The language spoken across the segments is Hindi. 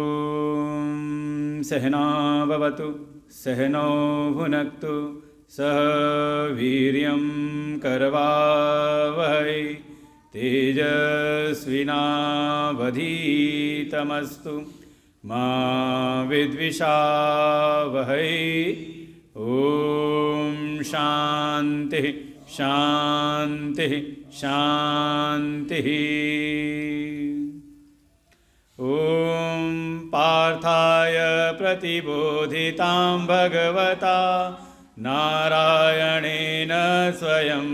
ॐ सहना भवतु सहनौ भुनक्तु सह वीर्यं करवावहै तेजस्विनावधीतमस्तु मा विद्विषावहै। ॐ शान्तिः शान्तिः शान्तिः। ॐ पार्थाय प्रतिबोधितां भगवता नारायणेन स्वयं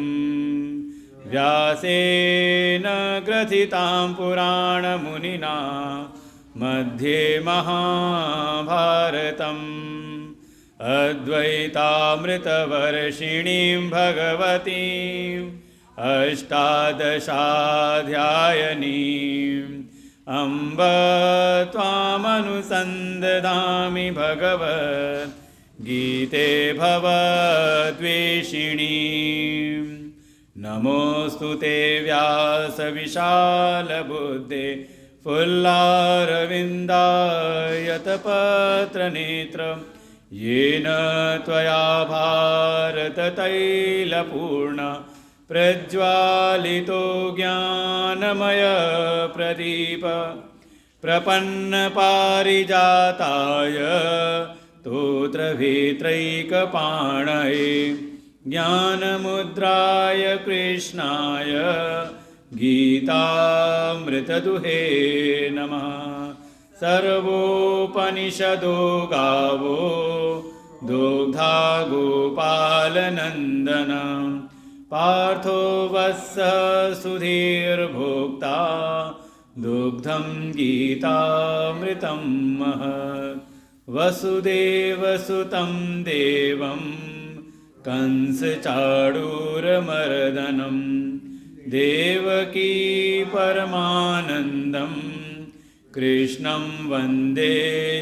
व्यासेन ग्रथितां पुराणमुनिना मध्ये महाभारतम् अद्वैतामृतवर्षिणीं भगवतीम् अष्टादशाध्यायनीम् अम्ब त्वामनुसन्दधामि भगवद्गीते भवद्वेषिणीं। नमोऽस्तु ते व्यासविशालबुद्धे फुल्लारविन्दायतपत्रनेत्र येन त्वया भारततैलपूर्ण प्रज्वालितो ज्ञानमय प्रदीप प्रपन्नपारिजाताय स्तोत्रवेत्रैकपाणये ज्ञानमुद्राय कृष्णाय गीतामृतदुहे नमः। सर्वोपनिषदो गावो दुग्धा गोपालनन्दन पार्थो वत्सः सुधीर्भोक्ता दुग्धं गीतामृतं महत्। वसुदेवसुतं देवं कंसचाणूरमर्दनं देवकी परमानन्दं कृष्णं वन्दे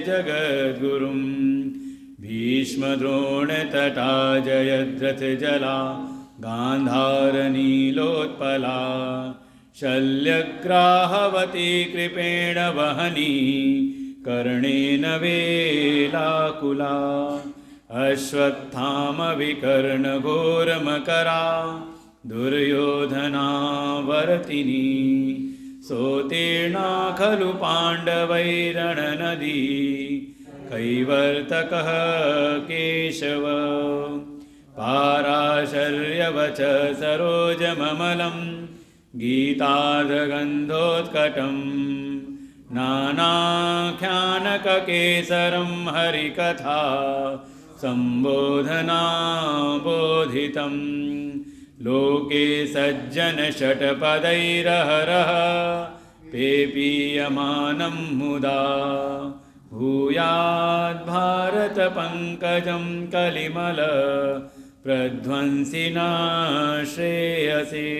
जगद्गुरुं। भीष्मद्रोणतटा जयद्रथजला गान्धारनीलोत्पला शल्यग्राहवती कृपेण वहनी कर्णेन वेलाकुला। अश्वत्थामविकर्णघोरमकरा दुर्योधनावर्तिनी सोतीर्णा खलु पाण्डवैरणनदी कैवर्तकः केशव। पाराशर्यवच सरोजममलं गीतार्धगन्धोत्कटं नानाख्यानककेसरं हरिकथा सम्बोधनाबोधितं। लोके सज्जनषट्पदैरहरः पेपीयमानं मुदा भूयाद्भारतपङ्कजं कलिमल प्रध्वंसिना श्रेयसे।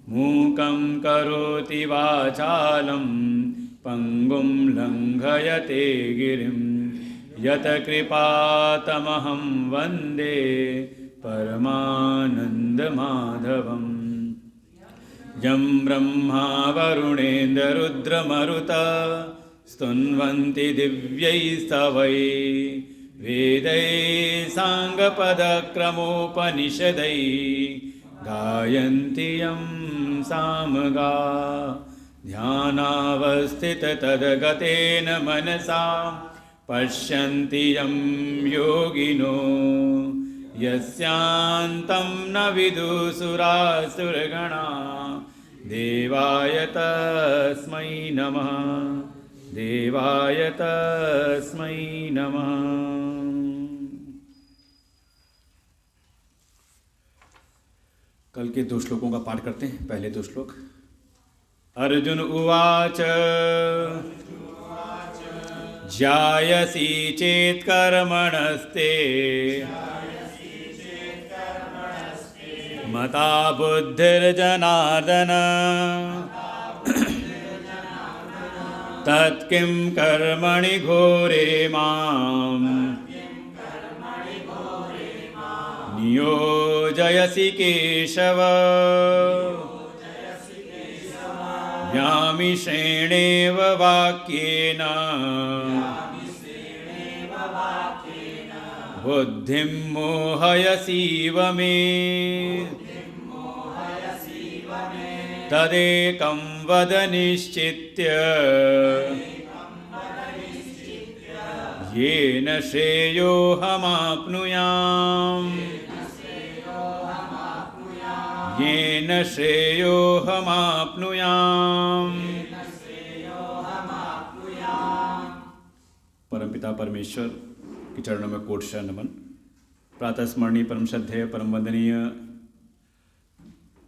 मूकं करोति वाचालं पङ्गुं लङ्घयते गिरिं यत्कृपातमहं वन्दे परमानन्दमाधवम्। यं ब्रह्मा वरुणेन्द्ररुद्रमरुत स्तुन्वन्ति दिव्यैस्तवैः वेदैः साङ्गपदक्रमोपनिषदैः गायन्ति यं सामगा। ध्यानावस्थिततद्गतेन मनसा पश्यन्ति यं योगिनो यस्यान्तं न विदुसुरासुरगणा। देवाय तस्मै नमः देवाय तस्मै नमः। कल के 2 श्लोकों का पाठ करते हैं। पहले 2 श्लोक। अर्जुन उवाच ज्यायसि चेत् कर्मणस्ते मता बुद्धिर्जनार्दन तत्किं कर्मणि घोरे मां नियोजयसि केशव। व्यामिश्रेणेव वाक्येन बुद्धिं मोहयसीव मे तदेकं वद निश्चित्य येन श्रेयोऽहमाप्नुयाम् येन श्रेयोऽहमाप्नुयाम्। परमपिता परमेश्वर के चरणों में कोटि नमन। प्रातः स्मरणीय परम श्रद्धेय परम वंदनीय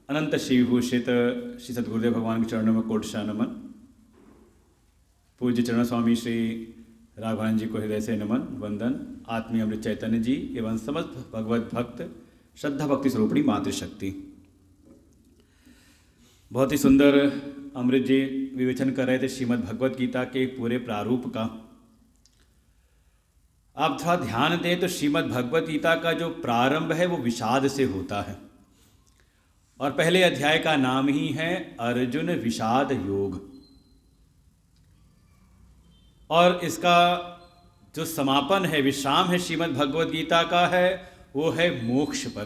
अनंत श्री विभूषित श्री सद्गुरुदेव भगवान के चरणों में कोटि नमन। पूज्य चरण स्वामी श्री राघवानंद जी को हृदय से नमन वंदन। आत्मीय अमृत चैतन्य जी एवं समस्त भगवत भक्त श्रद्धा भक्ति स्वरूपणी मातृशक्ति। बहुत ही सुंदर अमृत जी विवेचन कर रहे थे श्रीमद् भगवत गीता के पूरे प्रारूप का। आप थोड़ा ध्यान दें तो श्रीमद् भगवत गीता का जो प्रारंभ है वो विषाद से होता है और पहले अध्याय का नाम ही है अर्जुन विषाद योग। और इसका जो समापन है, विश्राम है श्रीमद् भगवत गीता का है वो है मोक्ष पर।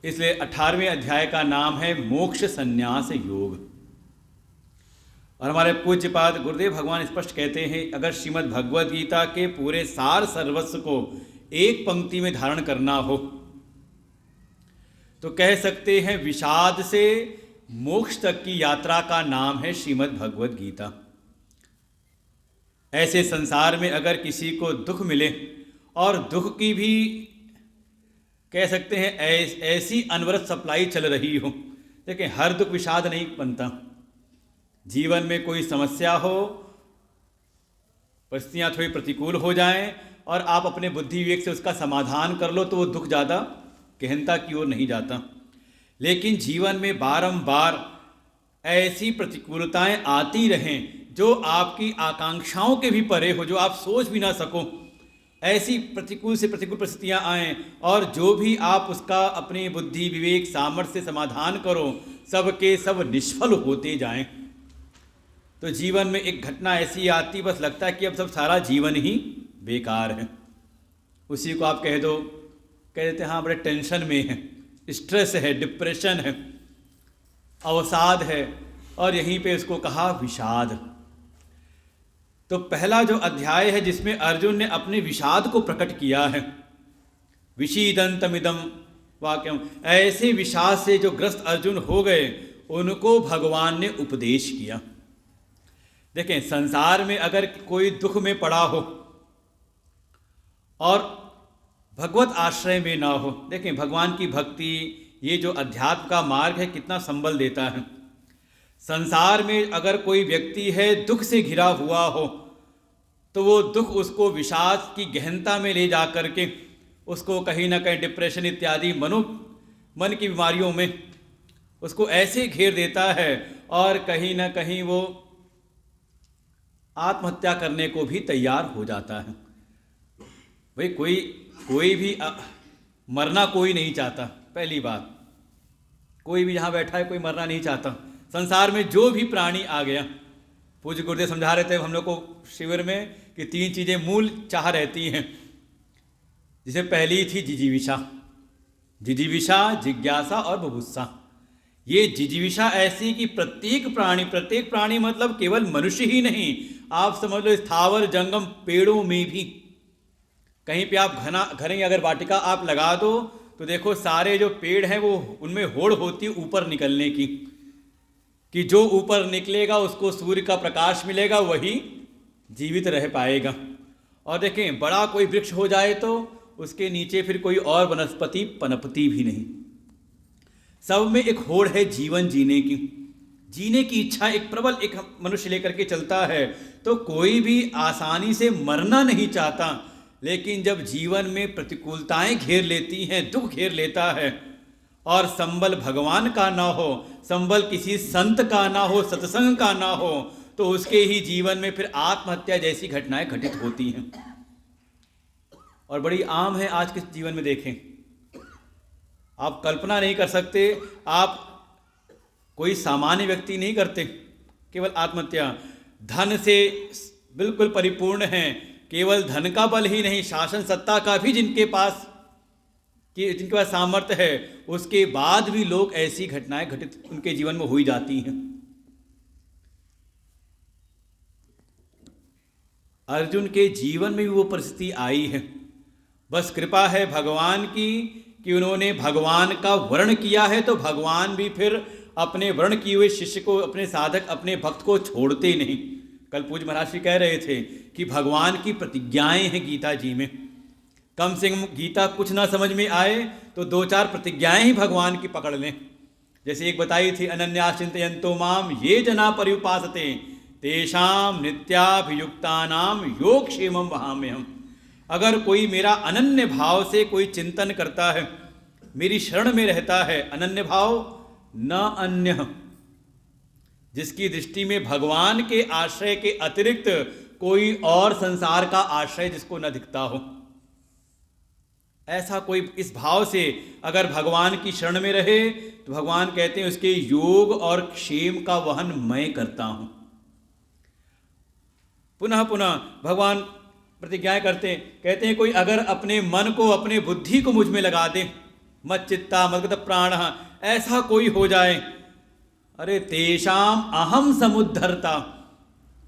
इसलिए 18वें अध्याय का नाम है मोक्ष संन्यास योग। और हमारे पूज्यपाद गुरुदेव भगवान स्पष्ट कहते हैं, अगर श्रीमद् भगवत गीता के पूरे सार सर्वस्व को एक पंक्ति में धारण करना हो तो कह सकते हैं विषाद से मोक्ष तक की यात्रा का नाम है श्रीमद् भगवत गीता। ऐसे संसार में अगर किसी को दुख मिले और दुख की भी कह सकते हैं ऐसी अनवरत सप्लाई चल रही हो, देखिए हर दुख विषाद नहीं बनता। जीवन में कोई समस्या हो, परिस्थितियाँ थोड़ी प्रतिकूल हो जाएं और आप अपने बुद्धि विवेक से उसका समाधान कर लो तो वो दुख ज़्यादा गहनता की ओर नहीं जाता। लेकिन जीवन में बारंबार ऐसी प्रतिकूलताएं आती रहें जो आपकी आकांक्षाओं के भी परे हो, जो आप सोच भी ना सको, ऐसी प्रतिकूल से प्रतिकूल परिस्थितियां आएँ और जो भी आप उसका अपने बुद्धि विवेक सामर्थ्य से समाधान करो सब के सब निष्फल होते जाएं। तो जीवन में एक घटना ऐसी आती, बस लगता है कि अब सब सारा जीवन ही बेकार है। उसी को आप कह दो, कह देते हैं हाँ बड़े टेंशन में है, स्ट्रेस है, डिप्रेशन है, अवसाद है, और यहीं पे उसको कहा विषाद। तो पहला जो अध्याय है जिसमें अर्जुन ने अपने विषाद को प्रकट किया है, विषीदंतमिदं वाक्यम, ऐसे विषाद से जो ग्रस्त अर्जुन हो गए उनको भगवान ने उपदेश किया। देखें संसार में अगर कोई दुख में पड़ा हो और भगवत आश्रय में ना हो, देखें भगवान की भक्ति, ये जो अध्यात्म का मार्ग है कितना संबल देता है। संसार में अगर कोई व्यक्ति है दुख से घिरा हुआ हो तो वो दुख उसको विषाद की गहनता में ले जा कर के उसको कहीं ना कहीं डिप्रेशन इत्यादि मन की बीमारियों में उसको ऐसे घेर देता है और कहीं ना कहीं वो आत्महत्या करने को भी तैयार हो जाता है। भाई कोई भी मरना कोई नहीं चाहता। पहली बात, कोई भी यहाँ बैठा है कोई मरना नहीं चाहता। संसार में जो भी प्राणी आ गया, पूज्य गुरुदेव समझा रहे थे हम लोग को शिविर में कि 3 चीज़ें मूल चाह रहती हैं। जिसे पहली थी जिजीविषा, जिज्ञासा और बुभुत्सा। ये जिजीविषा ऐसी कि प्रत्येक प्राणी मतलब केवल मनुष्य ही नहीं, आप समझ लो स्थावर जंगम पेड़ों में भी कहीं पे आप घने अगर वाटिका आप लगा दो तो देखो सारे जो पेड़ हैं वो उनमें होड़ होती है ऊपर निकलने की, कि जो ऊपर निकलेगा उसको सूर्य का प्रकाश मिलेगा, वही जीवित रह पाएगा। और देखें बड़ा कोई वृक्ष हो जाए तो उसके नीचे फिर कोई और वनस्पति पनपती भी नहीं। सब में एक होड़ है जीवन जीने की इच्छा एक प्रबल एक मनुष्य लेकर के चलता है। तो कोई भी आसानी से मरना नहीं चाहता, लेकिन जब जीवन में प्रतिकूलताएं घेर लेती हैं, दुख घेर लेता है और संबल भगवान का ना हो, संबल किसी संत का ना हो, सत्संग का ना हो, तो उसके ही जीवन में फिर आत्महत्या जैसी घटनाएं घटित होती हैं और बड़ी आम है आज के जीवन में। देखें आप कल्पना नहीं कर सकते, आप कोई सामान्य व्यक्ति नहीं करते केवल आत्महत्या, धन से बिल्कुल परिपूर्ण हैं, केवल धन का बल ही नहीं, शासन सत्ता का भी जिनके पास सामर्थ्य है, उसके बाद भी लोग ऐसी घटनाएं घटित उनके जीवन में हुई जाती हैं। अर्जुन के जीवन में भी वो परिस्थिति आई है। बस कृपा है भगवान की कि उन्होंने भगवान का वर्ण किया है, तो भगवान भी फिर अपने वर्ण किए हुए शिष्य को, अपने साधक, अपने भक्त को छोड़ते नहीं। कल पूज्य महाराज जी कह रहे थे कि भगवान की प्रतिज्ञाएं हैं गीता जी में। कम से कम गीता कुछ ना समझ में आए तो 2-4 प्रतिज्ञाएं ही भगवान की पकड़ लें। जैसे एक बताई थी, अनन्यास चिंतयन्तो माम ये जना पर्युपासते तेषाम नित्याभियुक्तानाम योगक्षेमम वहाम्यहम्। अगर कोई मेरा अनन्य भाव से कोई चिंतन करता है, मेरी शरण में रहता है, अनन्य भाव न अन्य, जिसकी दृष्टि में भगवान के आश्रय के अतिरिक्त कोई और संसार का आश्रय जिसको न दिखता हो, ऐसा कोई इस भाव से अगर भगवान की शरण में रहे तो भगवान कहते हैं उसके योग और क्षेम का वहन मैं करता हूं। पुनः पुनः भगवान प्रतिज्ञाएं करते हैं, कहते हैं कोई अगर अपने मन को, अपने बुद्धि को मुझ में लगा दे, मत चित्ता मद्गत प्राण, ऐसा कोई हो जाए, अरे तेषाम अहम समुद्धरता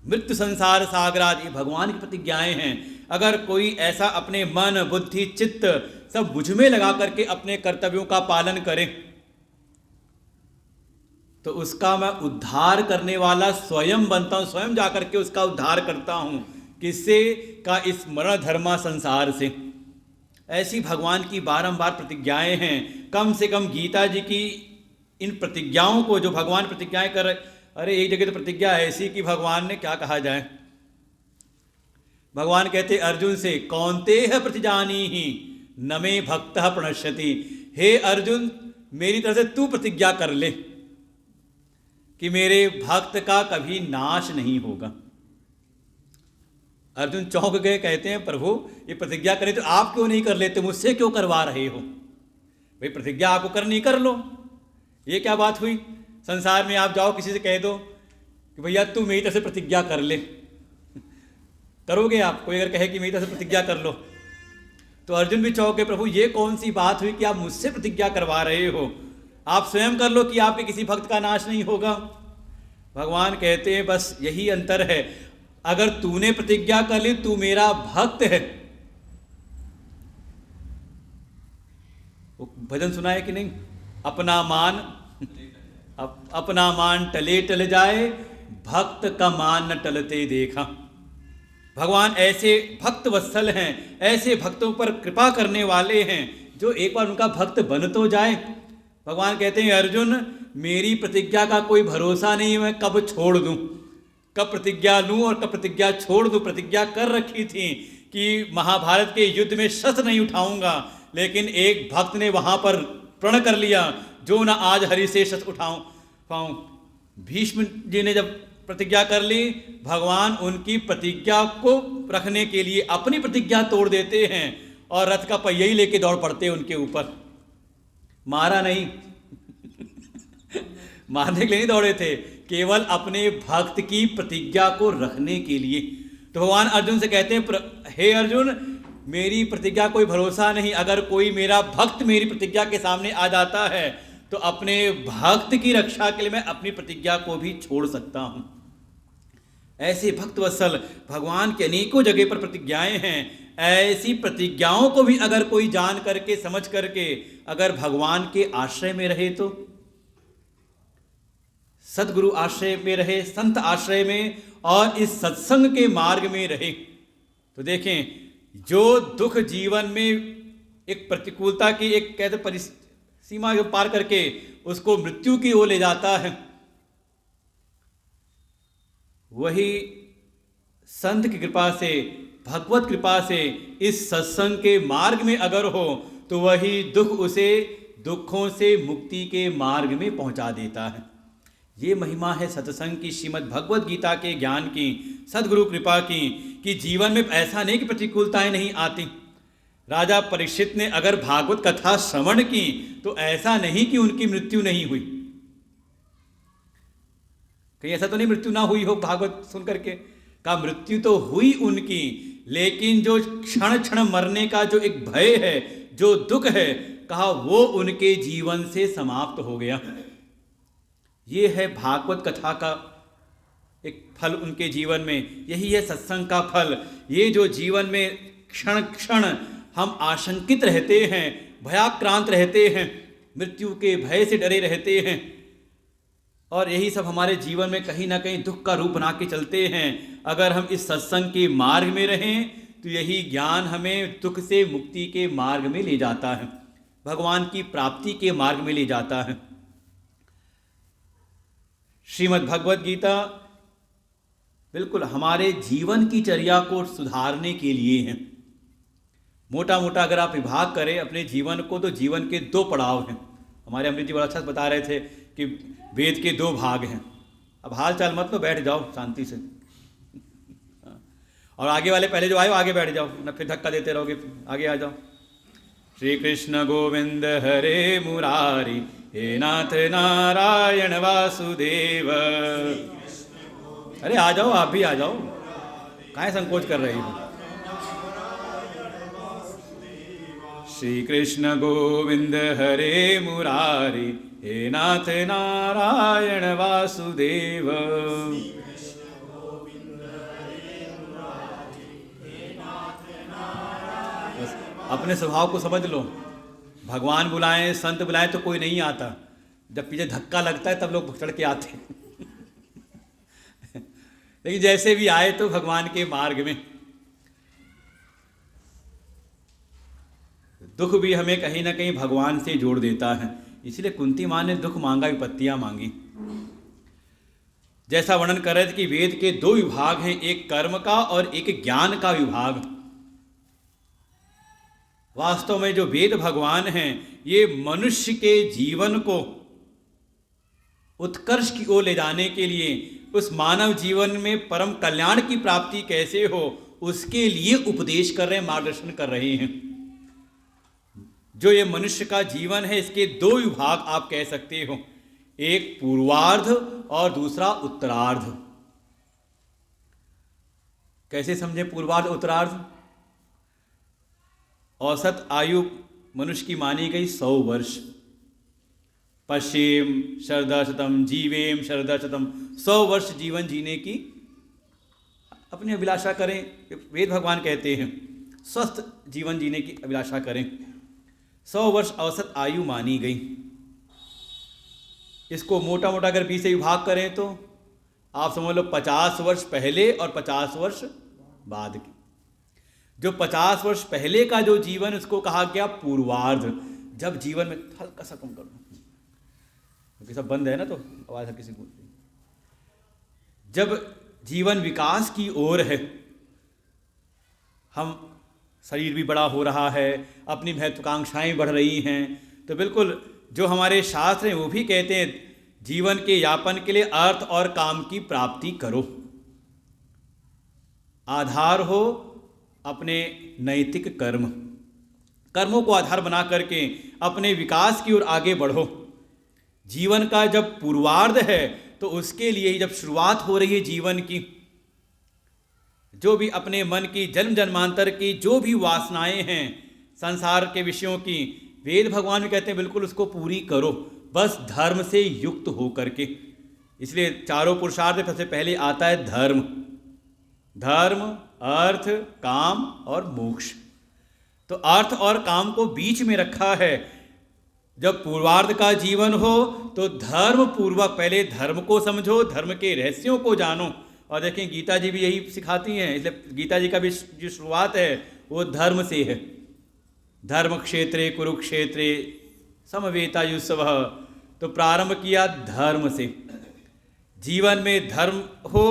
मृत्यु संसार सागराद, ये भगवान की प्रतिज्ञाएं हैं। अगर कोई ऐसा अपने मन बुद्धि चित्त सब मुझ में लगा करके अपने कर्तव्यों का पालन करे तो उसका मैं उद्धार करने वाला स्वयं बनता हूं, स्वयं जाकर के उसका उद्धार करता हूं। किससे? का इस मरण धर्मा संसार से। ऐसी भगवान की बारंबार प्रतिज्ञाएं हैं। कम से कम गीता जी की इन प्रतिज्ञाओं को जो भगवान प्रतिज्ञाएं कर, अरे एक जगह तो प्रतिज्ञा ऐसी कि भगवान ने क्या कहा जाए, भगवान कहते अर्जुन से, कौन्तेह प्रतिजानीहि न मे भक्तः प्रणश्यति। हे अर्जुन, मेरी तरफ से तू प्रतिज्ञा कर ले कि मेरे भक्त का कभी नाश नहीं होगा। अर्जुन चौंक गए, कहते हैं प्रभु ये प्रतिज्ञा करें तो आप क्यों नहीं कर लेते, मुझसे क्यों करवा रहे हो? भाई प्रतिज्ञा आपको करनी कर लो, ये क्या बात हुई? संसार में आप जाओ किसी से कह दो कि भैया तू मेरी तरफ से प्रतिज्ञा कर ले, करोगे आप? कोई अगर कहे कि मेरी तरफ से प्रतिज्ञा कर लो तो अर्जुन भी चौंके, प्रभु ये कौन सी बात हुई कि आप मुझसे प्रतिज्ञा करवा रहे हो? आप स्वयं कर लो कि आपके किसी भक्त का नाश नहीं होगा। भगवान कहते हैं बस यही अंतर है, अगर तूने प्रतिज्ञा कर ली तू मेरा भक्त है। वो भजन सुना है कि नहीं, अपना मान टले टल जाए, भक्त का मान न टलते देखा। भगवान ऐसे भक्त वत्सल हैं, ऐसे भक्तों पर कृपा करने वाले हैं जो एक बार उनका भक्त बन तो जाए। भगवान कहते हैं अर्जुन, मेरी प्रतिज्ञा का कोई भरोसा नहीं, मैं कब छोड़ दूं, कब प्रतिज्ञा लूं और कब प्रतिज्ञा छोड़ दूं। प्रतिज्ञा कर रखी थी कि महाभारत के युद्ध में शस्त्र नहीं उठाऊंगा, लेकिन एक भक्त ने वहां पर प्रण कर लिया, जो न आज हरि से शस्त्र पाऊं। भीष्म जी ने जब प्रतिज्ञा कर ली, भगवान उनकी प्रतिज्ञा को रखने के लिए अपनी प्रतिज्ञा तोड़ देते हैं और रथ का पहिया ही लेके दौड़ पड़ते हैं उनके ऊपर। मारा नहीं मारने के लिए नहीं दौड़े थे, केवल अपने भक्त की प्रतिज्ञा को रखने के लिए। तो भगवान अर्जुन से कहते हैं, हे अर्जुन, मेरी प्रतिज्ञा कोई भरोसा नहीं, अगर कोई मेरा भक्त मेरी प्रतिज्ञा के सामने आ जाता है तो अपने भक्त की रक्षा के लिए मैं अपनी प्रतिज्ञा को भी छोड़ सकता हूं। ऐसे भक्त वत्सल भगवान के अनेकों जगह पर प्रतिज्ञाएं हैं। ऐसी प्रतिज्ञाओं को भी अगर कोई जान करके समझ करके अगर भगवान के आश्रय में रहे, तो सदगुरु आश्रय में रहे, संत आश्रय में और इस सत्संग के मार्ग में रहे, तो देखें जो दुख जीवन में एक प्रतिकूलता की एक कहते सीमा पार करके उसको मृत्यु की ओर ले जाता है, वही संत की कृपा से, भगवत कृपा से इस सत्संग के मार्ग में अगर हो तो वही दुख उसे दुखों से मुक्ति के मार्ग में पहुंचा देता है। ये महिमा है सत्संग की, श्रीमद् भगवत गीता के ज्ञान की, सदगुरु कृपा की, कि जीवन में ऐसा नहीं कि प्रतिकूलताएं नहीं आती। राजा परीक्षित ने अगर भागवत कथा श्रवण की तो ऐसा नहीं कि उनकी मृत्यु नहीं हुई। कहीं ऐसा तो नहीं मृत्यु ना हुई हो भागवत सुन करके? कहा मृत्यु तो हुई उनकी, लेकिन जो क्षण क्षण मरने का जो एक भय है, जो दुख है, कहा वो उनके जीवन से समाप्त हो गया। ये है भागवत कथा का एक फल उनके जीवन में, यही है सत्संग का फल। ये जो जीवन में क्षण क्षण हम आशंकित रहते हैं, भयाक्रांत रहते हैं, मृत्यु के भय से डरे रहते हैं, और यही सब हमारे जीवन में कहीं ना कहीं दुख का रूप बना के चलते हैं। अगर हम इस सत्संग के मार्ग में रहें तो यही ज्ञान हमें दुख से मुक्ति के मार्ग में ले जाता है, भगवान की प्राप्ति के मार्ग में ले जाता है। श्रीमद् भगवद गीता बिल्कुल हमारे जीवन की चर्या को सुधारने के लिए है। मोटा मोटा अगर आप विभाग करें अपने जीवन को, तो जीवन के 2 पड़ाव हैं। हमारे अमृत जी बड़ा अच्छा बता रहे थे कि वेद के 2 भाग हैं। अब हाल चाल मत लो, बैठ जाओ शांति से, और आगे वाले पहले जो आए आगे बैठ जाओ, न फिर धक्का देते रहोगे, आगे आ जाओ। श्री कृष्ण गोविंद हरे मुरारी, हे नाथ नारायण वासुदेव। अरे आ जाओ, आप भी आ जाओ, काहे संकोच कर रही हो? श्री कृष्ण गोविंद हरे मुरारी, हे नाथ नारायण वासुदेव। अपने स्वभाव को समझ लो, भगवान बुलाएं, संत बुलाएं तो कोई नहीं आता, जब पीछे धक्का लगता है तब लोग चढ़ के आते हैं। लेकिन जैसे भी आए तो भगवान के मार्ग में। दुख भी हमें कहीं ना कहीं भगवान से जोड़ देता है, इसलिए कुंती माँ ने दुख मांगा, विपत्तियां मांगी। जैसा वर्णन कर रहे थे कि वेद के 2 विभाग हैं, एक कर्म का और एक ज्ञान का विभाग। वास्तव में जो वेद भगवान हैं, ये मनुष्य के जीवन को उत्कर्ष की ओर ले जाने के लिए, उस मानव जीवन में परम कल्याण की प्राप्ति कैसे हो, उसके लिए उपदेश कर रहे हैं, मार्गदर्शन कर रहे हैं। जो ये मनुष्य का जीवन है, इसके 2 विभाग आप कह सकते हो, एक पूर्वार्ध और दूसरा उत्तरार्ध। कैसे समझे पूर्वार्ध उत्तरार्ध? औसत आयु मनुष्य की मानी गई 100 वर्ष। पश्येम शरदशतम जीवेम शरदशतम, 100 वर्ष जीवन जीने की अपनी अभिलाषा करें। वेद भगवान कहते हैं स्वस्थ जीवन जीने की अभिलाषा करें। 100 वर्ष औसत आयु मानी गई। इसको मोटा मोटा अगर 20 से विभाग करें तो आप समझ लो 50 वर्ष पहले और 50 वर्ष बाद की। जो 50 वर्ष पहले का जो जीवन, उसको कहा गया पूर्वार्ध। जब जीवन में हल्का सा कम करो क्योंकि सब बंद है ना, तो आवाज़ किसी को। जब जीवन विकास की ओर है, हम शरीर भी बड़ा हो रहा है, अपनी महत्वाकांक्षाएं बढ़ रही हैं, तो बिल्कुल जो हमारे शास्त्र हैं वो भी कहते हैं जीवन के यापन के लिए अर्थ और काम की प्राप्ति करो। आधार हो अपने नैतिक कर्म, कर्मों को आधार बना करके अपने विकास की ओर आगे बढ़ो। जीवन का जब पूर्वार्ध है तो उसके लिए ही जब शुरुआत हो रही है जीवन की, जो भी अपने मन की जन्म जन्मांतर की जो भी वासनाएं हैं संसार के विषयों की, वेद भगवान भी कहते हैं बिल्कुल उसको पूरी करो, बस धर्म से युक्त हो करके। इसलिए 4 पुरुषार्थ सबसे पहले आता है धर्म। धर्म, अर्थ, काम और मोक्ष। तो अर्थ और काम को बीच में रखा है। जब पूर्वार्ध का जीवन हो तो धर्म पूर्वक पहले धर्म को समझो, धर्म के रहस्यों को जानो। और देखें गीता जी भी यही सिखाती हैं, इसलिए गीता जी का भी जो शुरुआत है वो धर्म से है। धर्म क्षेत्रे कुरुक्षेत्रे समवेतायुत्सवः, तो प्रारंभ किया धर्म से। जीवन में धर्म हो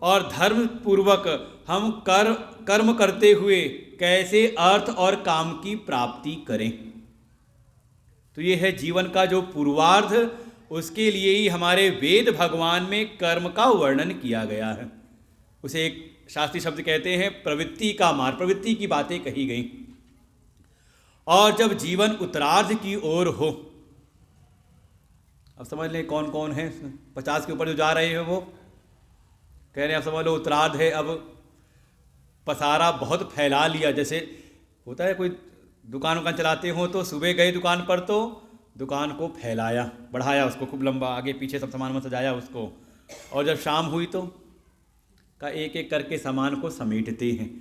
और धर्म पूर्वक हम कर्म करते हुए कैसे अर्थ और काम की प्राप्ति करें। तो ये है जीवन का जो पूर्वार्ध, उसके लिए ही हमारे वेद भगवान में कर्म का वर्णन किया गया है। उसे एक शास्त्रीय शब्द कहते हैं प्रवृत्ति का मार्ग, प्रवृत्ति की बातें कही गई। और जब जीवन उत्तरार्ध की ओर हो, अब समझ लें कौन कौन है 50 के ऊपर जो जा रहे हैं वो कह रहे हैं, अब समझ लो उत्तरार्ध है, अब पसारा बहुत फैला लिया। जैसे होता है कोई दुकान वुकान चलाते हो तो सुबह गए दुकान पर तो दुकान को फैलाया, बढ़ाया उसको, खूब लंबा आगे पीछे सब सामान में सजाया उसको, और जब शाम हुई तो का एक एक करके सामान को समेटते हैं।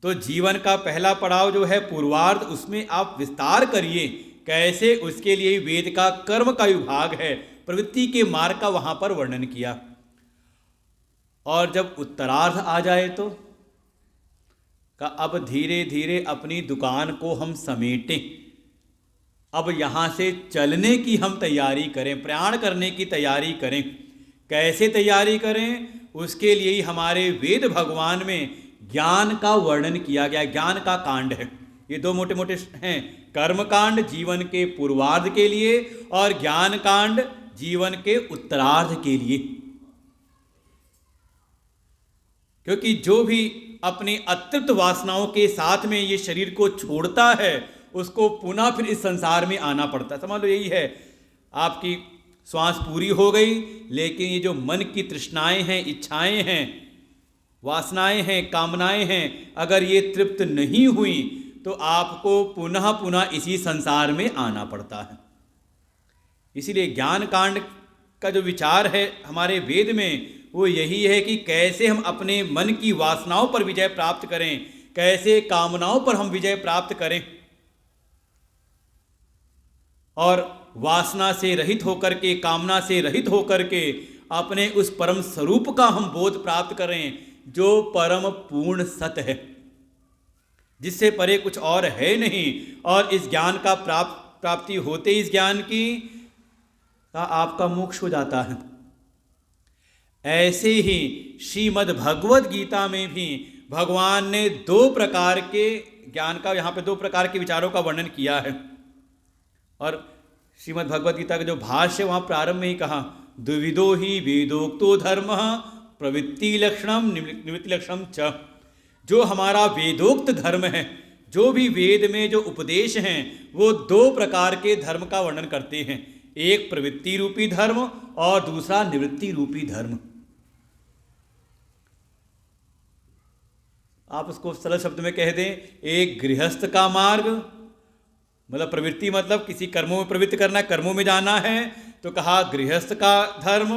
तो जीवन का पहला पड़ाव जो है पूर्वार्ध, उसमें आप विस्तार करिए कैसे, उसके लिए वेद का कर्म का विभाग है, प्रवृत्ति के मार्ग का वहाँ पर वर्णन किया। और जब उत्तरार्ध आ जाए तो का अब धीरे धीरे अपनी दुकान को हम समेटें, अब यहाँ से चलने की हम तैयारी करें, प्रयाण करने की तैयारी करें। कैसे तैयारी करें, उसके लिए ही हमारे वेद भगवान में ज्ञान का वर्णन किया गया, ज्ञान का कांड है। ये दो मोटे मोटे हैं, कर्म कांड जीवन के पूर्वार्ध के लिए और ज्ञान कांड जीवन के उत्तरार्ध के लिए। क्योंकि जो भी अपनी अतृप्त वासनाओं के साथ में ये शरीर को छोड़ता है उसको पुनः फिर इस संसार में आना पड़ता है। समझ लो यही है, आपकी श्वास पूरी हो गई, लेकिन ये जो मन की तृष्णाएं हैं, इच्छाएं हैं, वासनाएं हैं, कामनाएं हैं, अगर ये तृप्त नहीं हुई तो आपको पुनः पुनः इसी संसार में आना पड़ता है। इसीलिए ज्ञान कांड का जो विचार है हमारे वेद में वो यही है कि कैसे हम अपने मन की वासनाओं पर विजय प्राप्त करें, कैसे कामनाओं पर हम विजय प्राप्त करें, और वासना से रहित होकर के, कामना से रहित होकर के अपने उस परम स्वरूप का हम बोध प्राप्त करें जो परम पूर्ण सत्य है, जिससे परे कुछ और है नहीं। और इस ज्ञान का प्राप्ति होते इस ज्ञान की का आपका मोक्ष हो जाता है। ऐसे ही श्रीमद् भगवद गीता में भी भगवान ने दो प्रकार के ज्ञान का, यहाँ पे दो प्रकार के विचारों का वर्णन किया है। और श्रीमद् भगवद गीता का जो भाष्य वहाँ प्रारंभ में ही कहा, द्विविधो ही वेदोक्तो धर्म प्रवृत्ति लक्षणम निवृत्ति लक्षणम च। जो हमारा वेदोक्त धर्म है, जो भी वेद में जो उपदेश हैं वो दो प्रकार के धर्म का वर्णन करते हैं, एक प्रवृत्ति रूपी धर्म और दूसरा निवृत्ति रूपी धर्म। आप उसको सरल शब्द में कह दें, एक गृहस्थ का मार्ग, मतलब प्रवृत्ति मतलब किसी कर्मों में प्रवृत्ति करना, कर्मों में जाना है, तो कहा गृहस्थ का धर्म,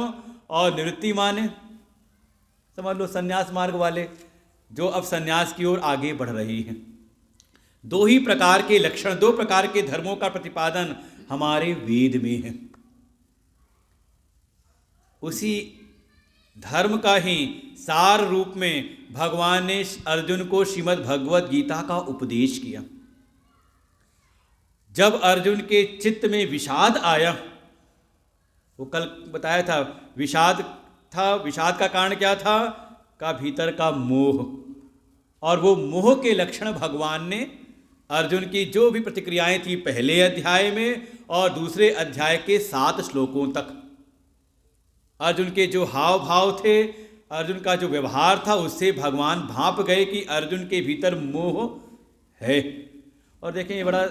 और निवृत्ति माने समझ लो संन्यास मार्ग वाले जो अब संन्यास की ओर आगे बढ़ रही हैं। दो ही प्रकार के लक्षण, दो प्रकार के धर्मों का प्रतिपादन हमारे वेद में है। उसी धर्म का ही सार रूप में भगवान ने अर्जुन को श्रीमद् भगवद गीता का उपदेश किया। जब अर्जुन के चित्त में विषाद आया, वो कल बताया था विषाद था, विषाद का कारण क्या था, का भीतर का मोह, और वो मोह के लक्षण भगवान ने अर्जुन की जो भी प्रतिक्रियाएं थी पहले अध्याय में और दूसरे अध्याय के 7 श्लोकों तक, अर्जुन के जो हाव भाव थे, अर्जुन का जो व्यवहार था, उससे भगवान भांप गए कि अर्जुन के भीतर मोह है। और देखें ये बड़ा,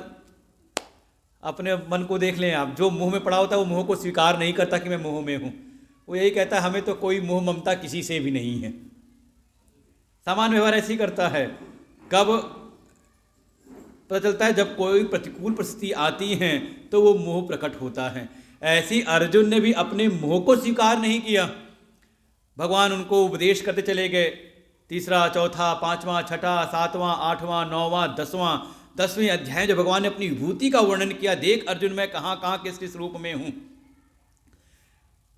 अपने मन को देख लें आप, जो मोह में पड़ा होता है वो मोह को स्वीकार नहीं करता कि मैं मोह में हूँ, वो यही कहता है हमें तो कोई मोह ममता किसी से भी नहीं है। सामान्य व्यवहार ऐसे ही करता है। कब पता चलता है, जब कोई प्रतिकूल परिस्थिति आती है तो वो मोह प्रकट होता है। ऐसी अर्जुन ने भी अपने मोह को स्वीकार नहीं किया। भगवान उनको उपदेश करते चले गए, तीसरा, चौथा, पांचवा, छठा, सातवां, आठवां, नौवां, 10वें अध्याय जब भगवान ने अपनी विभूति का वर्णन किया, देख अर्जुन मैं कहाँ कहाँ किस किस रूप में हूँ,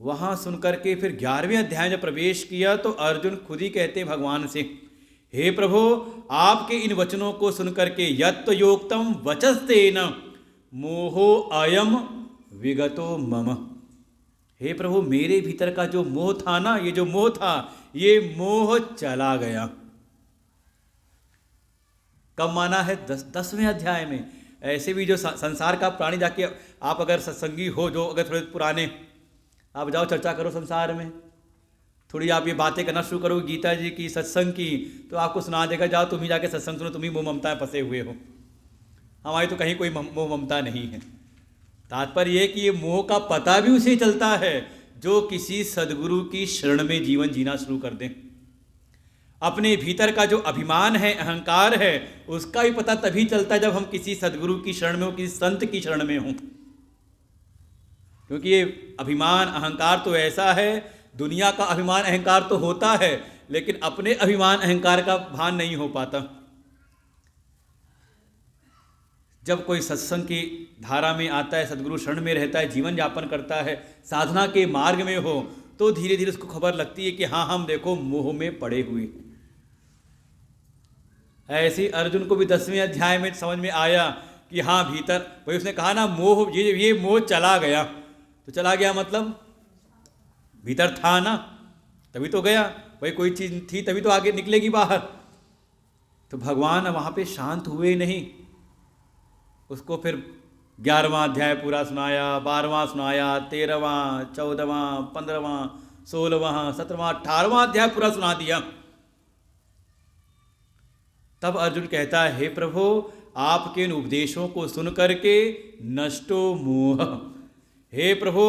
वहाँ सुनकर के फिर 11वें अध्याय जब प्रवेश किया तो अर्जुन खुद ही कहते भगवान से, हे प्रभु आपके इन वचनों को सुनकर के यत्त योक्तम वचस्तेन मोहो अयम विगतो मम। हे प्रभु मेरे भीतर का जो मोह था ना, ये जो मोह था, ये मोह चला गया। कब माना है? 10वें अध्याय में। ऐसे भी जो संसार का प्राणी, जाके आप अगर सत्संगी हो, जो अगर थोड़े पुराने, आप जाओ चर्चा करो संसार में, थोड़ी आप ये बातें करना शुरू करो गीता जी की, सत्संग की, तो आपको सुना देगा, जाओ तुम ही जाके सत्संग सुनो, तुम ही मोह ममता में फंसे हुए हो, हमारी तो कहीं कोई मोह ममता नहीं है। तात्पर्य यह कि ये मोह का पता भी उसे चलता है जो किसी सद्गुरु की शरण में जीवन जीना शुरू कर दें। अपने भीतर का जो अभिमान है, अहंकार है, उसका भी पता तभी चलता है जब हम किसी सद्गुरु की शरण में हो, किसी संत की शरण में हों। क्योंकि ये अभिमान अहंकार तो ऐसा है, दुनिया का अभिमान अहंकार तो होता है, लेकिन अपने अभिमान अहंकार का भान नहीं हो पाता। जब कोई सत्संग की धारा में आता है, सद्गुरु शरण में रहता है, जीवन यापन करता है, साधना के मार्ग में हो, तो धीरे धीरे उसको खबर लगती है कि हाँ, हम देखो मोह में पड़े हुए। ऐसे अर्जुन को भी 10वें अध्याय में समझ में आया कि हाँ भीतर, भाई उसने कहा ना मोह, ये मोह चला गया। तो चला गया मतलब भीतर था ना, तभी तो गया। भाई कोई चीज़ थी तभी तो आगे निकलेगी बाहर। तो भगवान वहाँ पे शांत हुए नहीं, उसको फिर 11वां अध्याय पूरा सुनाया, 12वां सुनाया, 13वां, 14वां, 15वां, 16वां, 17वां, 18वां अध्याय पूरा सुना दिया। तब अर्जुन कहता है, हे प्रभु, आपके इन उपदेशों को सुन करके नष्टो मोह। हे प्रभु,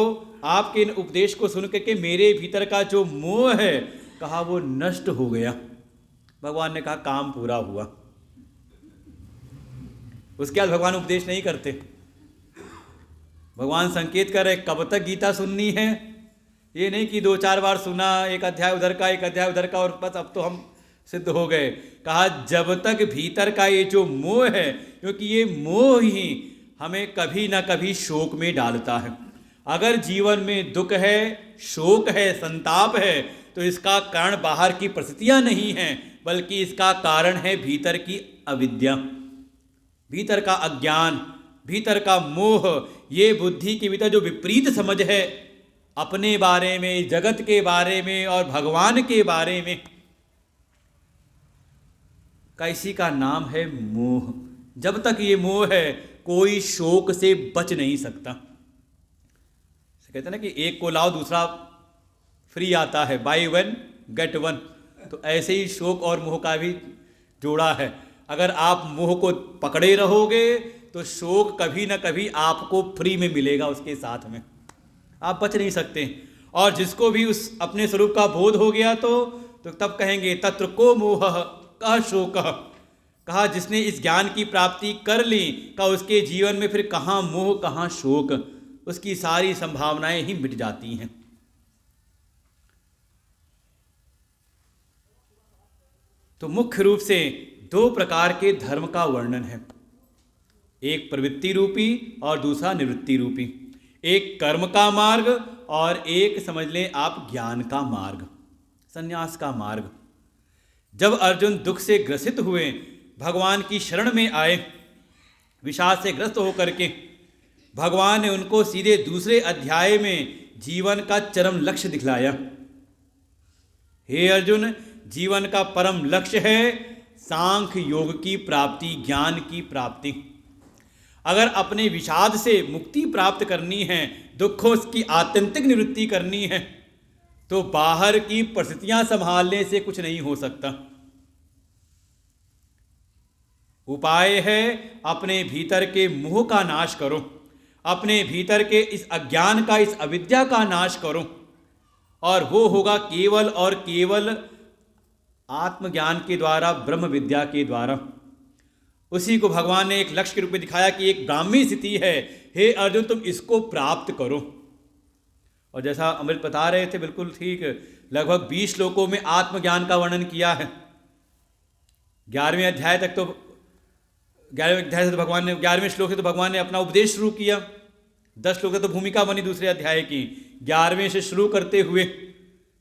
आपके इन उपदेश को सुन करके मेरे भीतर का जो मोह है, कहा वो नष्ट हो गया। भगवान ने कहा काम पूरा हुआ। उसके बाद भगवान उपदेश नहीं करते। भगवान संकेत कर रहे कब तक गीता सुननी है। ये नहीं कि 2-4 बार सुना, एक अध्याय उधर का एक अध्याय उधर का और बस अब तो हम सिद्ध हो गए। कहा जब तक भीतर का ये जो मोह है, क्योंकि ये मोह ही हमें कभी ना कभी शोक में डालता है। अगर जीवन में दुख है, शोक है, संताप है, तो इसका कारण बाहर की परिस्थितियां नहीं हैं, बल्कि इसका कारण है भीतर की अविद्या, भीतर का अज्ञान, भीतर का मोह। ये बुद्धि के भीतर जो विपरीत समझ है अपने बारे में, जगत के बारे में और भगवान के बारे में, कैसी का नाम है मोह। जब तक ये मोह है, कोई शोक से बच नहीं सकता। कहते हैं ना कि एक को लाओ दूसरा फ्री आता है, बाय 1 गेट 1। तो ऐसे ही शोक और मोह का भी जोड़ा है। अगर आप मोह को पकड़े रहोगे तो शोक कभी ना कभी आपको फ्री में मिलेगा, उसके साथ में आप बच नहीं सकते। और जिसको भी उस अपने स्वरूप का बोध हो गया तो तब कहेंगे तत्र को मोह कह शोक। कहा जिसने इस ज्ञान की प्राप्ति कर ली, कहा उसके जीवन में फिर कहाँ मोह कहाँ शोक, उसकी सारी संभावनाएं ही मिट जाती हैं। तो मुख्य रूप से 2 प्रकार के धर्म का वर्णन है, एक प्रवृत्ति रूपी और दूसरा निवृत्ति रूपी। एक कर्म का मार्ग और एक समझ लें आप ज्ञान का मार्ग, संन्यास का मार्ग। जब अर्जुन दुख से ग्रसित हुए, भगवान की शरण में आए, विषाद से ग्रस्त होकर के, भगवान ने उनको सीधे दूसरे अध्याय में जीवन का चरम लक्ष्य दिखलाया। हे अर्जुन, जीवन का परम लक्ष्य है सांख्य योग की प्राप्ति, ज्ञान की प्राप्ति। अगर अपने विषाद से मुक्ति प्राप्त करनी है, दुखों की आत्यंतिक निवृत्ति करनी है, तो बाहर की परिस्थितियां संभालने से कुछ नहीं हो सकता। उपाय है अपने भीतर के मोह का नाश करो, अपने भीतर के इस अज्ञान का, इस अविद्या का नाश करो, और वो होगा केवल और केवल आत्मज्ञान के द्वारा, ब्रह्म विद्या के द्वारा। उसी को भगवान ने एक लक्ष्य के रूप में दिखाया कि एक ब्राह्मी स्थिति है, हे अर्जुन तुम इसको प्राप्त करो। और जैसा अमृत बता रहे थे बिल्कुल ठीक, लगभग 20 श्लोकों में आत्मज्ञान का वर्णन किया है। 11वें अध्याय तक तो 11वें अध्याय से तो भगवान ने 11वें श्लोक से तो भगवान ने अपना उपदेश शुरू किया। 10 श्लोक से तो भूमिका बनी दूसरे अध्याय की। 11वें से शुरू करते हुए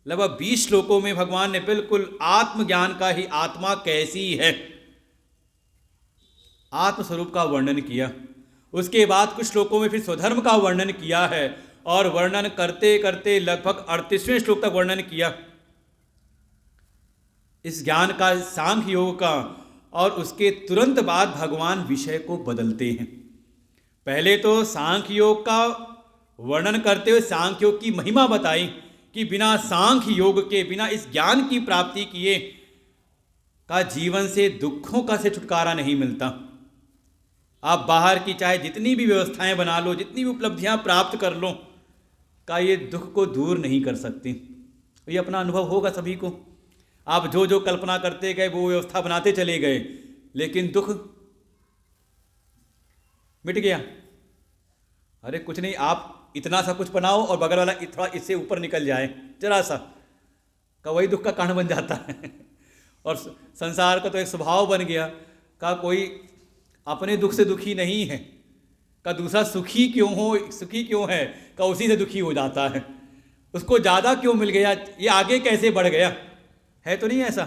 लगभग 20 श्लोकों में भगवान ने बिल्कुल आत्मज्ञान का ही, आत्मा कैसी है, आत्मस्वरूप का वर्णन किया। उसके बाद कुछ श्लोकों में फिर स्वधर्म का वर्णन किया है, और वर्णन करते करते लगभग 38वें श्लोक तक वर्णन किया इस ज्ञान का, सांख्य योग का। और उसके तुरंत बाद भगवान विषय को बदलते हैं। पहले तो सांख्य योग का वर्णन करते हुए सांख्य योग की महिमा बताई कि बिना सांख्य योग के, बिना इस ज्ञान की प्राप्ति किए का जीवन से दुखों का से छुटकारा नहीं मिलता। आप बाहर की चाहे जितनी भी व्यवस्थाएं बना लो, जितनी भी उपलब्धियां प्राप्त कर लो, का ये दुख को दूर नहीं कर सकती। ये अपना अनुभव होगा सभी को। आप जो जो कल्पना करते गए, वो व्यवस्था बनाते चले गए, लेकिन दुख मिट गया। अरे कुछ नहीं, आप इतना सा कुछ बनाओ और बगल वाला थोड़ा इससे ऊपर निकल जाए जरा सा, का वही दुख का कारण बन जाता है। और संसार का तो एक स्वभाव बन गया का कोई अपने दुख से दुखी नहीं है, का दूसरा सुखी क्यों हो, सुखी क्यों है, का उसी से दुखी हो जाता है। उसको ज़्यादा क्यों मिल गया, ये आगे कैसे बढ़ गया, है तो नहीं ऐसा।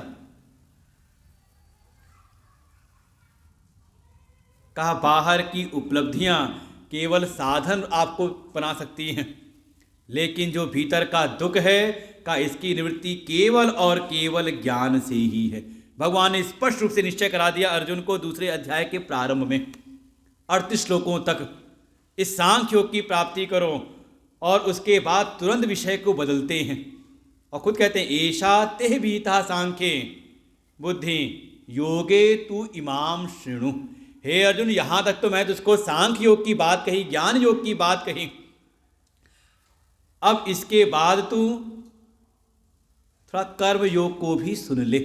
कहा बाहर की उपलब्धियां केवल साधन आपको बना सकती हैं, लेकिन जो भीतर का दुख है का इसकी निवृत्ति केवल और केवल ज्ञान से ही है। भगवान ने स्पष्ट रूप से निश्चय करा दिया अर्जुन को दूसरे अध्याय के प्रारंभ में 38 श्लोकों तक, इस सांख्य योग की प्राप्ति करो, और उसके बाद तुरंत विषय को बदलते हैं और खुद कहते हैं ऐशा तेह भीता सांख्ये बुद्धि योगे तू इमाम शृणु। हे अर्जुन, यहां तक तो मैं तुझको सांख्य योग की बात कही, ज्ञान योग की बात कही, अब इसके बाद तू थोड़ा कर्म योग को भी सुन ले।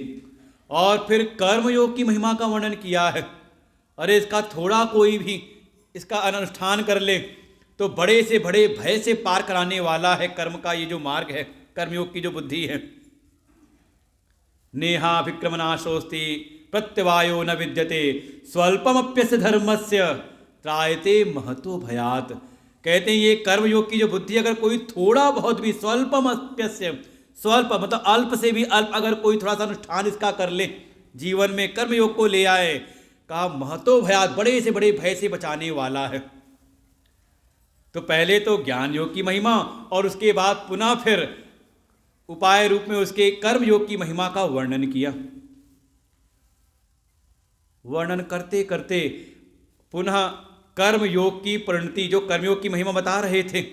और फिर कर्म योग की महिमा का वर्णन किया है। अरे इसका थोड़ा कोई भी इसका अनुष्ठान कर ले तो बड़े से बड़े भय से पार कराने वाला है कर्म का ये जो मार्ग है, कर्मयोग की जो बुद्धि है। नेहाभिक्रमनाशोस्ति प्रत्यवायो न विद्यते स्वल्पमप्यस्य धर्मस्य त्रायते महतो भयात। कहते हैं ये कर्मयोग की जो बुद्धि, अगर कोई थोड़ा बहुत भी स्वल्पमप्यस्य, स्वल्प मतलब अल्प से भी अल्प, अगर कोई थोड़ा सा अनुष्ठान इसका कर ले, जीवन में कर्मयोग को ले आए, कहा महतो भयात, बड़े से बड़े भय से बचाने वाला है। तो पहले तो ज्ञान योग की महिमा और उसके बाद पुनः फिर उपाय रूप में उसके कर्म योग की महिमा का वर्णन किया। वर्णन करते करते पुनः कर्म योग की परिणति, जो कर्मयोग की महिमा बता रहे थे,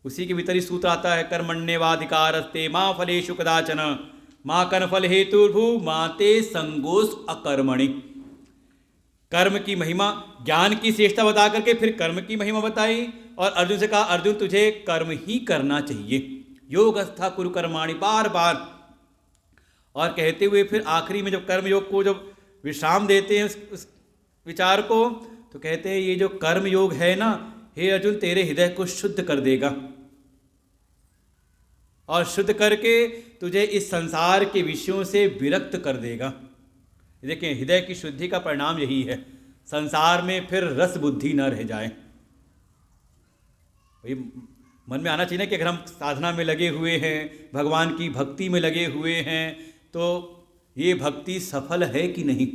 उसी के भीतर ही सूत्र आता है कर्मण्येवाधिकारस्ते मां फलेषु कदाचन मां कर्मफल हेतुर्भु माते संगोष अकर्मणि। कर्म की महिमा, ज्ञान की श्रेष्ठता बता करके फिर कर्म की महिमा बताई और अर्जुन से कहा अर्जुन तुझे कर्म ही करना चाहिए, योगस्था कुरु कर्माणि, बार बार। और कहते हुए फिर आखिरी में जब कर्म योग को जब विश्राम देते हैं उस विचार को, तो कहते हैं ये जो कर्म योग है ना, हे अर्जुन तेरे हृदय को शुद्ध कर देगा और शुद्ध करके तुझे इस संसार के विषयों से विरक्त कर देगा। देखिए हृदय की शुद्धि का परिणाम यही है, संसार में फिर रस बुद्धि न रह जाए। मन में आना चाहिए ना कि अगर हम साधना में लगे हुए हैं, भगवान की भक्ति में लगे हुए हैं, तो ये भक्ति सफल है कि नहीं।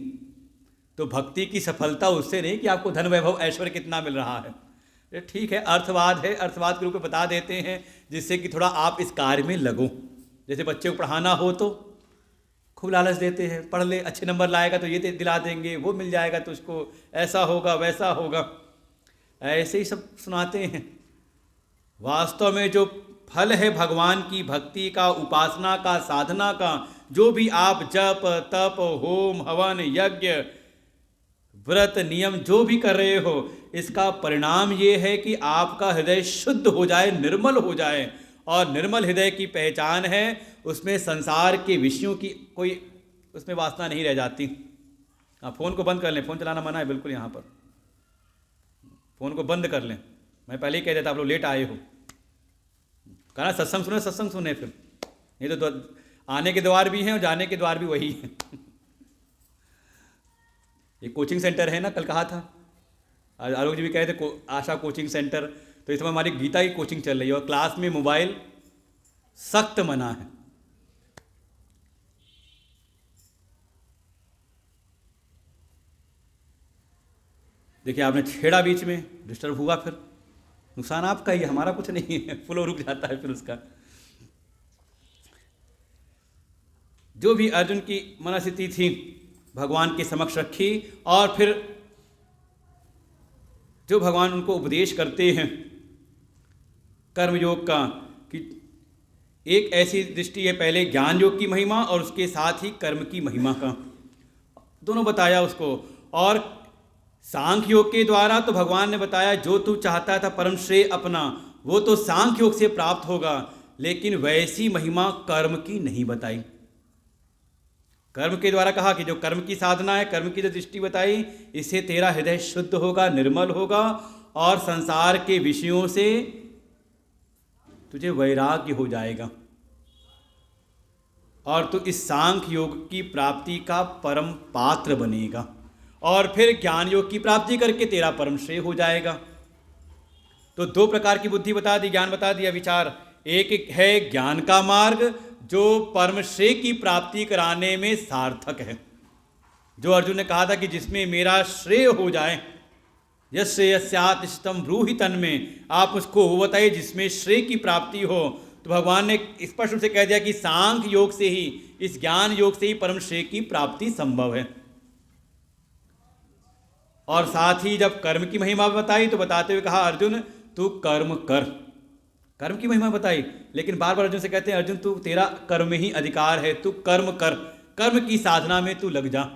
तो भक्ति की सफलता उससे नहीं कि आपको धन वैभव ऐश्वर्य कितना मिल रहा है, ठीक है अर्थवाद है, अर्थवाद के रूप में बता देते हैं जिससे कि थोड़ा आप इस कार्य में लगो। जैसे बच्चे को पढ़ाना हो तो खूब लालच देते हैं, पढ़ ले, अच्छे नंबर लाएगा तो ये दिला देंगे, वो मिल जाएगा तो उसको ऐसा होगा वैसा होगा, ऐसे ही सब सुनाते हैं। वास्तव में जो फल है भगवान की भक्ति का, उपासना का, साधना का, जो भी आप जप तप होम हवन यज्ञ व्रत नियम जो भी कर रहे हो, इसका परिणाम ये है कि आपका हृदय शुद्ध हो जाए, निर्मल हो जाए। और निर्मल हृदय की पहचान है उसमें संसार के विषयों की कोई उसमें वासना नहीं रह जाती। आप फ़ोन को बंद कर लें, फ़ोन चलाना मना है बिल्कुल, यहाँ पर फ़ोन को बंद कर लें। मैं पहले ही कह देता आप लोग लेट आए हो, कहना सत्संग सुने फिर, ये तो आने के द्वार भी हैं और जाने के द्वार भी वही हैं। ये कोचिंग सेंटर है ना, कल कहा था आलोक जी भी कहे थे आशा कोचिंग सेंटर, तो इस समय हमारी गीता की कोचिंग चल रही है और क्लास में मोबाइल सख्त मना है। देखिए आपने छेड़ा बीच में, डिस्टर्ब हुआ, फिर नुकसान आपका ही, हमारा कुछ नहीं है, फ्लो रुक जाता है फिर उसका। जो भी अर्जुन की मनस्थिति थी भगवान के समक्ष रखी और फिर जो भगवान उनको उपदेश करते हैं कर्मयोग का, कि एक ऐसी दृष्टि है पहले ज्ञान योग की महिमा और उसके साथ ही कर्म की महिमा का, दोनों बताया उसको। और सांख्य योग के द्वारा तो भगवान ने बताया जो तू चाहता था परम श्रेय अपना, वो तो सांख्य योग से प्राप्त होगा, लेकिन वैसी महिमा कर्म की नहीं बताई। कर्म के द्वारा कहा कि जो कर्म की साधना है, कर्म की जो दृष्टि बताई, इससे तेरा हृदय शुद्ध होगा, निर्मल होगा और संसार के विषयों से तुझे वैराग्य हो जाएगा और तू इस सांख्य योग की प्राप्ति का परम पात्र बनेगा और फिर ज्ञान योग की प्राप्ति करके तेरा परम श्रेय हो जाएगा। तो दो प्रकार की बुद्धि बता दी, ज्ञान बता दिया, विचार। एक है ज्ञान का मार्ग जो परम श्रेय की प्राप्ति कराने में सार्थक है, जो अर्जुन ने कहा था कि जिसमें मेरा श्रेय हो जाए, यस्यातिष्ठम ब्रूहि तन्मे, आप उसको वो बताइए जिसमें श्रेय की प्राप्ति हो। तो भगवान ने स्पष्ट रूप से कह दिया कि सांख्य योग से ही, इस ज्ञान योग से ही परम श्रेय की प्राप्ति संभव है। और साथ ही जब कर्म की महिमा बताई तो बताते हुए कहा अर्जुन तू कर्म कर, कर्म की महिमा बताई, लेकिन बार बार अर्जुन से कहते हैं अर्जुन तू, तेरा कर्म में ही अधिकार है, तू कर्म कर, कर्म की साधना में तू लग जा।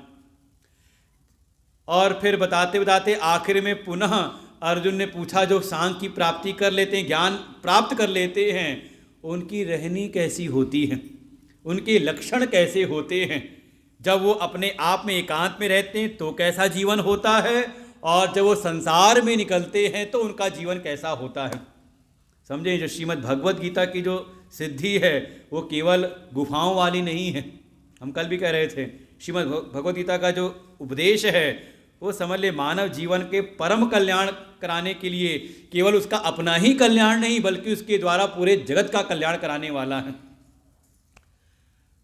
और फिर बताते बताते आखिर में पुनः अर्जुन ने पूछा जो सांख्य की प्राप्ति कर लेते हैं, ज्ञान प्राप्त कर लेते हैं, उनकी रहनी कैसी होती है, उनके लक्षण कैसे होते हैं, जब वो अपने आप में एकांत में रहते हैं तो कैसा जीवन होता है, और जब वो संसार में निकलते हैं तो उनका जीवन कैसा होता है। समझे, जो श्रीमद् भगवत गीता की जो सिद्धि है वो केवल गुफाओं वाली नहीं है। हम कल भी कह रहे थे श्रीमद् भगवत गीता का जो उपदेश है वो समझ ले मानव जीवन के परम कल्याण कराने के लिए, केवल उसका अपना ही कल्याण नहीं बल्कि उसके द्वारा पूरे जगत का कल्याण कराने वाला है।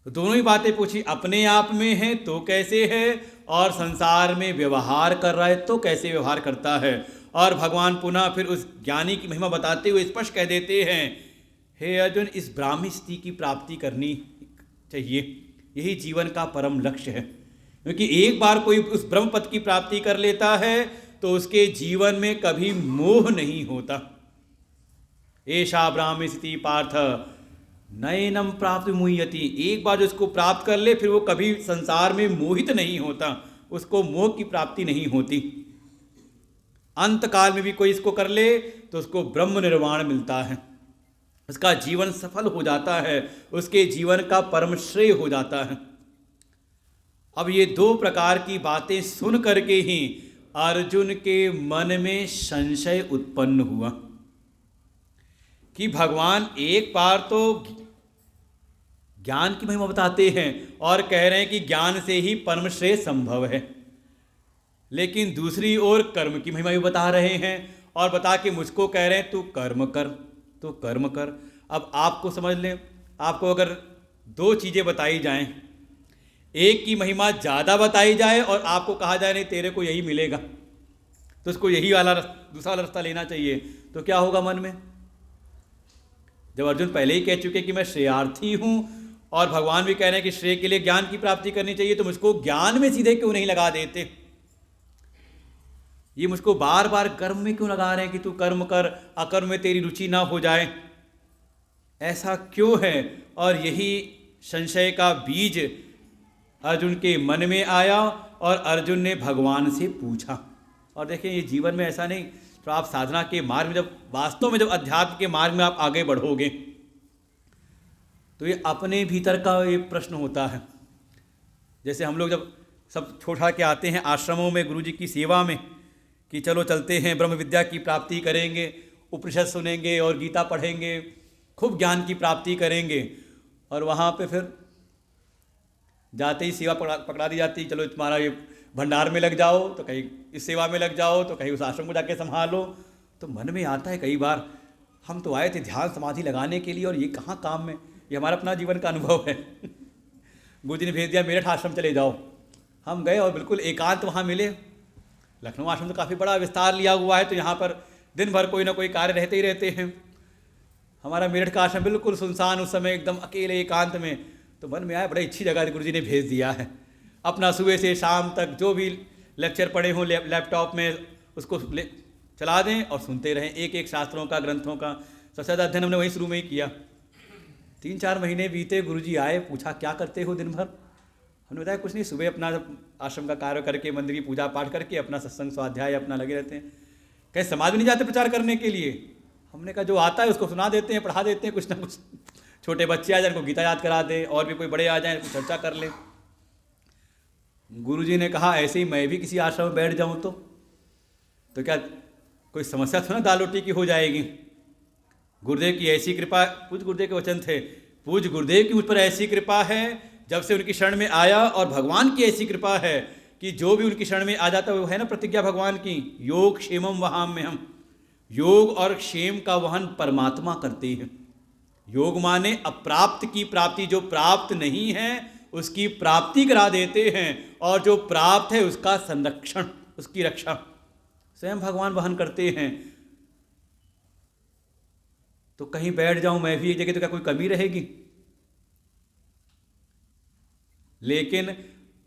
तो दोनों ही बातें पूछी, अपने आप में है तो कैसे है, और संसार में व्यवहार कर रहा है तो कैसे व्यवहार करता है। और भगवान पुनः फिर उस ज्ञानी की महिमा बताते हुए स्पष्ट कह देते हैं, हे अर्जुन इस ब्राह्मी स्थिति की प्राप्ति करनी चाहिए, यही जीवन का परम लक्ष्य है। क्योंकि एक बार कोई उस ब्रह्म पद की प्राप्ति कर लेता है तो उसके जीवन में कभी मोह नहीं होता। एषा ब्राह्मी स्थिति पार्थ नयनम प्राप्त मुह्यति, एक बार जो उसको प्राप्त कर ले फिर वो कभी संसार में मोहित नहीं होता, उसको मोह की प्राप्ति नहीं होती। अंत काल में भी कोई इसको कर ले तो उसको ब्रह्म निर्वाण मिलता है, उसका जीवन सफल हो जाता है, उसके जीवन का परम श्रेय हो जाता है। अब ये दो प्रकार की बातें सुन करके ही अर्जुन के मन में संशय उत्पन्न हुआ कि भगवान एक बार तो ज्ञान की महिमा बताते हैं और कह रहे हैं कि ज्ञान से ही परम श्रेय संभव है, लेकिन दूसरी ओर कर्म की महिमा भी बता रहे हैं और बता के मुझको कह रहे हैं तू कर्म कर, तू कर्म कर। अब आपको समझ लें, आपको अगर दो चीज़ें बताई जाएं, एक की महिमा ज़्यादा बताई जाए और आपको कहा जाए नहीं तेरे को यही मिलेगा, तो उसको यही वाला दूसरा वाला रास्ता लेना चाहिए, तो क्या होगा मन में। जब अर्जुन पहले ही कह चुके कि मैं श्रेयार्थी हूँ और भगवान भी कह रहे हैं कि श्रेय के लिए ज्ञान की प्राप्ति करनी चाहिए, तो मुझको ज्ञान में सीधे क्यों नहीं लगा देते, ये मुझको बार बार कर्म में क्यों लगा रहे हैं कि तू कर्म कर, अकर्म में तेरी रुचि ना हो जाए, ऐसा क्यों है। और यही संशय का बीज अर्जुन के मन में आया और अर्जुन ने भगवान से पूछा। और देखें ये जीवन में ऐसा नहीं, तो आप साधना के मार्ग में जब वास्तव में जब अध्यात्म के मार्ग में आप आगे बढ़ोगे तो ये अपने भीतर का ये प्रश्न होता है। जैसे हम लोग जब सब छोड़ के आते हैं आश्रमों में गुरु जी की सेवा में कि चलो चलते हैं ब्रह्म विद्या की प्राप्ति करेंगे, उपनिषद सुनेंगे और गीता पढ़ेंगे, खूब ज्ञान की प्राप्ति करेंगे, और वहाँ पे फिर जाते ही सेवा पकड़ा दी जाती, चलो तुम्हारा ये भंडार में लग जाओ, तो कहीं इस सेवा में लग जाओ, तो कहीं उस आश्रम को जाके संभालो। तो मन में आता है कई बार, हम तो आए थे ध्यान समाधि लगाने के लिए और ये कहाँ काम में, ये हमारा अपना जीवन का अनुभव है। गुरु जी ने भेज दिया मेरठ आश्रम चले जाओ, हम गए और बिल्कुल एकांत वहाँ मिले। लखनऊ आश्रम तो काफ़ी बड़ा विस्तार लिया हुआ है, तो यहाँ पर दिन भर कोई ना कोई कार्य रहते ही रहते हैं। हमारा मेरठ का आश्रम बिल्कुल सुनसान, उस समय एकदम अकेले एकांत में। तो मन में आया बड़ी अच्छी जगह गुरु जी ने भेज दिया है, अपना सुबह से शाम तक जो भी लेक्चर पढ़े हों लैपटॉप में उसको चला दें और सुनते रहें, एक एक शास्त्रों का, ग्रंथों का। सबसे ज़्यादा अध्ययन हमने वहीं शुरू में ही किया। 3-4 महीने बीते, गुरुजी आए, पूछा क्या करते हो दिन भर। हमने बताया कुछ नहीं, सुबह अपना आश्रम का कार्य करके, मंदिर की पूजा पाठ करके, अपना सत्संग स्वाध्याय अपना लगे रहते हैं। कहीं समाज में नहीं जाते प्रचार करने के लिए? हमने कहा जो आता है उसको सुना देते हैं, पढ़ा देते हैं कुछ ना कुछ। छोटे बच्चे आ जाए उनको गीता याद करा दें, और भी कोई बड़े आ जाएं कुछ चर्चा कर लें। गुरुजी ने कहा ऐसे ही मैं भी किसी आश्रम में बैठ जाऊं तो क्या कोई समस्या तो ना दाल रोटी की हो जाएगी? गुरुदेव की ऐसी कृपा, पूज्य गुरुदेव के वचन थे, पूज्य गुरुदेव की मुझ पर ऐसी कृपा है जब से उनकी शरण में आया, और भगवान की ऐसी कृपा है कि जो भी उनकी शरण में आ जाता है, वो है ना प्रतिज्ञा भगवान की, योग क्षेमम वहाम में हम, योग और क्षेम का वहन परमात्मा करते हैं। योग माने अप्राप्त की प्राप्ति, जो प्राप्त नहीं है उसकी प्राप्ति करा देते हैं, और जो प्राप्त है उसका संरक्षण, उसकी रक्षा स्वयं भगवान वहन करते हैं। तो कहीं बैठ जाऊं मैं भी एक जगह तो क्या कोई कमी रहेगी? लेकिन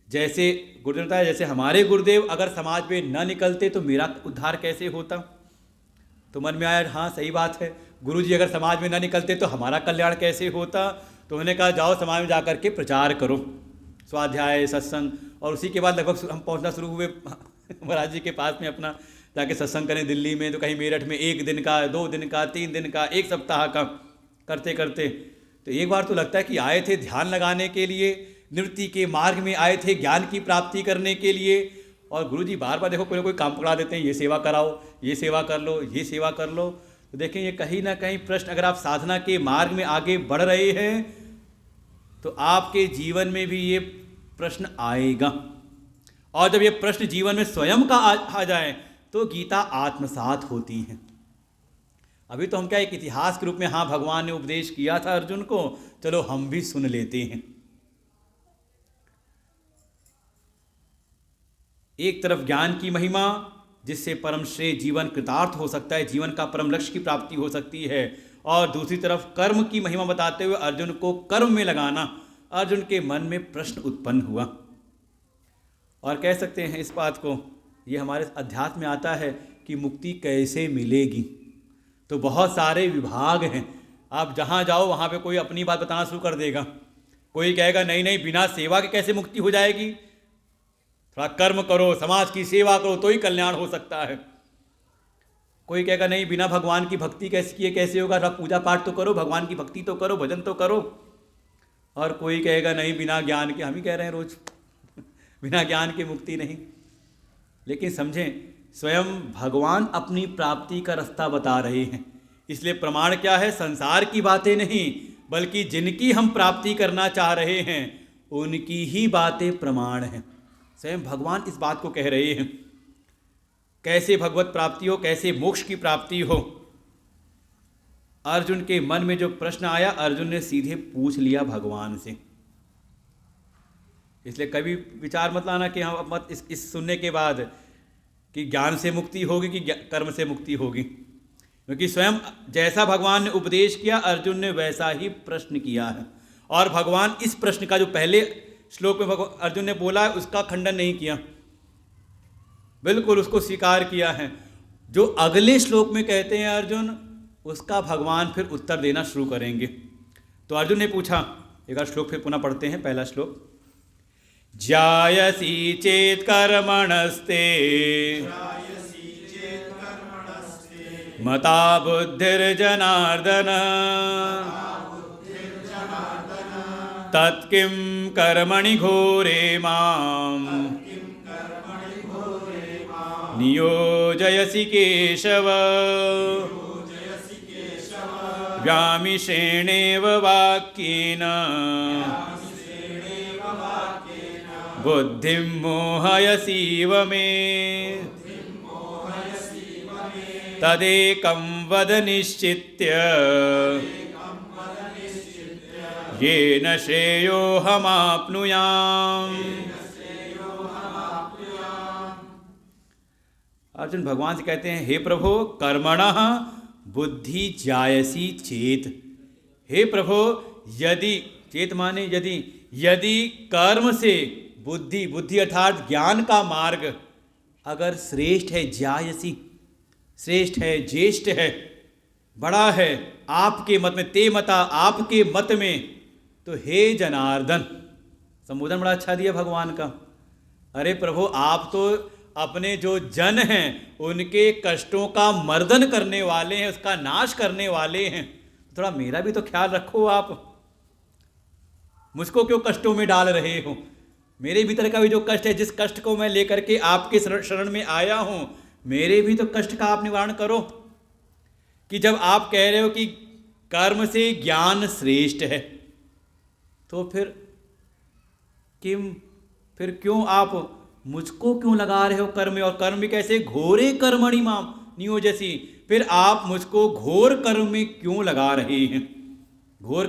जैसे गुरुदेव बताया, जैसे हमारे गुरुदेव अगर समाज में न निकलते तो मेरा उद्धार कैसे होता? तो मन में आया हाँ सही बात है, गुरुजी अगर समाज में न निकलते तो हमारा कल्याण कैसे होता? तो उन्होंने कहा जाओ समाज में जाकर के प्रचार करो, स्वाध्याय सत्संग। और उसी के बाद लगभग हम पहुंचना शुरू हुए महाराज जी के पास में, अपना जाके सत्संग करें दिल्ली में, तो कहीं मेरठ में 1 दिन का, 2 दिन का, 3 दिन का, 1 सप्ताह का करते करते। तो एक बार तो लगता है कि आए थे ध्यान लगाने के लिए, निवृत्ति के मार्ग में आए थे ज्ञान की प्राप्ति करने के लिए, और गुरुजी बार बार देखो कोई ना कोई काम पकड़ा देते हैं, ये सेवा कराओ, ये सेवा कर लो, ये सेवा कर लो। तो देखें ये कहीं ना कहीं प्रश्न, अगर आप साधना के मार्ग में आगे बढ़ रहे हैं तो आपके जीवन में भी ये प्रश्न आएगा, और जब ये प्रश्न जीवन में स्वयं का आ जाए तो गीता आत्मसात होती है। अभी तो हम क्या एक इतिहास के रूप में, हाँ भगवान ने उपदेश किया था अर्जुन को, चलो हम भी सुन लेते हैं। एक तरफ ज्ञान की महिमा जिससे परम श्रेय जीवन कृतार्थ हो सकता है, जीवन का परम लक्ष्य की प्राप्ति हो सकती है, और दूसरी तरफ कर्म की महिमा बताते हुए अर्जुन को कर्म में लगाना। अर्जुन के मन में प्रश्न उत्पन्न हुआ, और कह सकते हैं इस बात को, ये हमारे अध्यात्म में आता है कि मुक्ति कैसे मिलेगी। तो बहुत सारे विभाग हैं, आप जहाँ जाओ वहाँ पे कोई अपनी बात बताना शुरू कर देगा। कोई कहेगा नहीं नहीं बिना सेवा के कैसे मुक्ति हो जाएगी, थोड़ा कर्म करो, समाज की सेवा करो तो ही कल्याण हो सकता है। कोई कहेगा नहीं बिना भगवान की भक्ति कैसे किए कैसे होगा, थोड़ा पूजा पाठ तो करो, भगवान की भक्ति तो करो, भजन तो करो। और कोई कहेगा नहीं बिना ज्ञान के, हम ही कह रहे हैं रोज बिना ज्ञान के मुक्ति नहीं। लेकिन समझें, स्वयं भगवान अपनी प्राप्ति का रास्ता बता रहे हैं, इसलिए प्रमाण क्या है? संसार की बातें नहीं, बल्कि जिनकी हम प्राप्ति करना चाह रहे हैं उनकी ही बातें प्रमाण हैं। स्वयं भगवान इस बात को कह रहे हैं, कैसे भगवत प्राप्ति हो, कैसे मोक्ष की प्राप्ति हो। अर्जुन के मन में जो प्रश्न आया, अर्जुन ने सीधे पूछ लिया भगवान से। इसलिए कभी विचार मत लाना कि हाँ मत इस सुनने के बाद कि ज्ञान से मुक्ति होगी कि कर्म से मुक्ति होगी, क्योंकि स्वयं जैसा भगवान ने उपदेश किया अर्जुन ने वैसा ही प्रश्न किया है। और भगवान इस प्रश्न का जो पहले श्लोक में अर्जुन ने बोला उसका खंडन नहीं किया, बिल्कुल उसको स्वीकार किया है। जो अगले श्लोक में कहते हैं अर्जुन, उसका भगवान फिर उत्तर देना शुरू करेंगे। तो अर्जुन ने पूछा, एक बार श्लोक फिर पुनः पढ़ते हैं, पहला श्लोक। जायसी चेत कर्मणस्ते मता बुद्धिर्जनार्दन तत्किं कर्मणि घोरे मां नियोजयसि केशव व्यामिश्रेणेव वाक्येन बुद्धिं मोहयसीव मे तदेकं वद निश्चित्य येन श्रेयोऽहमाप्नुयाम्। अर्जुन भगवान से कहते हैं, हे प्रभो कर्मणः बुद्धि जायसी चेत। हे प्रभो यदि, चेत माने यदि कर्म से बुद्धि अर्थात ज्ञान का मार्ग अगर श्रेष्ठ है, जायसी श्रेष्ठ है, ज्येष्ठ है, बड़ा है आपके मत में, ते मता आपके मत में, तो हे जनार्दन संबोधन बड़ा अच्छा दिया भगवान का। अरे प्रभु, आप तो अपने जो जन हैं उनके कष्टों का मर्दन करने वाले हैं, उसका नाश करने वाले हैं, थोड़ा मेरा भी तो ख्याल रखो। आप मुझको क्यों कष्टों में डाल रहे हो? मेरे भीतर का भी जो कष्ट है, जिस कष्ट को मैं लेकर के आपके शरण में आया हूं, मेरे भी तो कष्ट का आप निवारण करो। कि जब आप कह रहे हो कि कर्म से ज्ञान श्रेष्ठ है, तो फिर क्यों आप मुझको क्यों लगा रहे हो कर्म में? और कर्म भी कैसे? घोरे कर्मणि माम नियोजसी। फिर आप मुझको घोर कर्म में क्यों लगा रहे हैं? घोर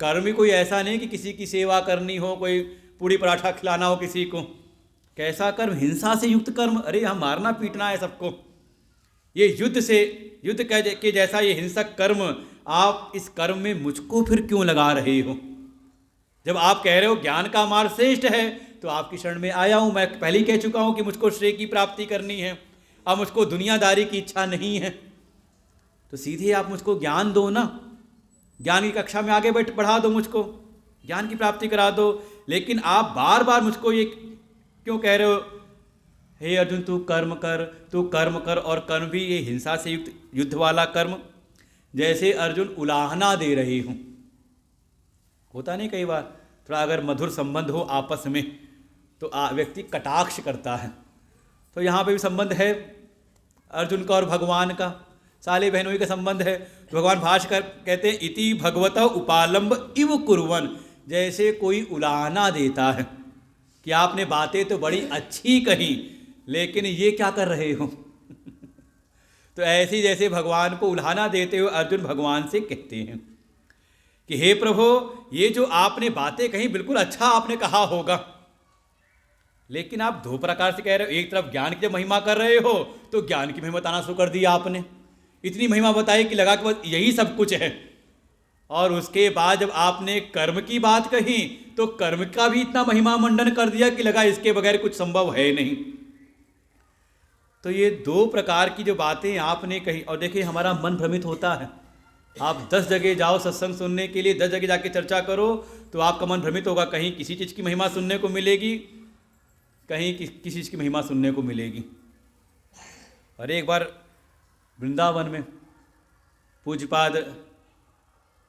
कर्म भी कोई ऐसा नहीं कि किसी की सेवा करनी हो, कोई पूड़ी पराठा खिलाना हो किसी को। कैसा कर्म? हिंसा से युक्त कर्म। अरे हम मारना पीटना है सबको, ये युद्ध के जैसा ये हिंसक कर्म, आप इस कर्म में मुझको फिर क्यों लगा रहे हो? जब आप कह रहे हो ज्ञान का मार्ग श्रेष्ठ है, तो आपकी शरण में आया हूं। मैं पहले ही कह चुका हूं कि मुझको श्रेय की प्राप्ति करनी है, अब मुझको दुनियादारी की इच्छा नहीं है। तो सीधे आप मुझको ज्ञान दो ना, ज्ञान की कक्षा में आगे बढ़ा दो, मुझको ज्ञान की प्राप्ति करा दो। लेकिन आप बार बार मुझको ये क्यों कह रहे हो, हे अर्जुन तू कर्म कर, और कर्म भी ये हिंसा से युक्त युद्ध वाला कर्म, जैसे अर्जुन उलाहना दे रहे हूं। होता नहीं कई बार थोड़ा अगर मधुर संबंध हो आपस में तो व्यक्ति कटाक्ष करता है। तो यहाँ पे भी संबंध है अर्जुन का और भगवान का, साले बहनोई का संबंध है। तो भगवान भाष्यकर कहते हैं इति भगवत उपालंब इव कुर्वन, जैसे कोई उलाहना देता है कि आपने बातें तो बड़ी अच्छी कही, लेकिन ये क्या कर रहे हो? तो ऐसे जैसे भगवान को उलाहना देते हुए अर्जुन भगवान से कहते हैं कि हे प्रभु, ये जो आपने बातें कही बिल्कुल अच्छा आपने कहा होगा, लेकिन आप दो प्रकार से कह रहे हो। एक तरफ ज्ञान की जब महिमा कर रहे हो तो ज्ञान की महिमा बताना शुरू कर दिया आपने, इतनी महिमा बताई कि लगा कि बस यही सब कुछ है। और उसके बाद जब आपने कर्म की बात कही तो कर्म का भी इतना महिमा मंडन कर दिया कि लगा इसके बगैर कुछ संभव है नहीं। तो ये दो प्रकार की जो बातें आपने कही, और देखिए हमारा मन भ्रमित होता है। आप 10 जगह जाओ सत्संग सुनने के लिए, 10 जगह जाके चर्चा करो तो आपका मन भ्रमित होगा। कहीं किसी चीज़ की महिमा सुनने को मिलेगी, कहीं किसी चीज़ की महिमा सुनने को मिलेगी। और एक बार वृंदावन में पूज्यपाद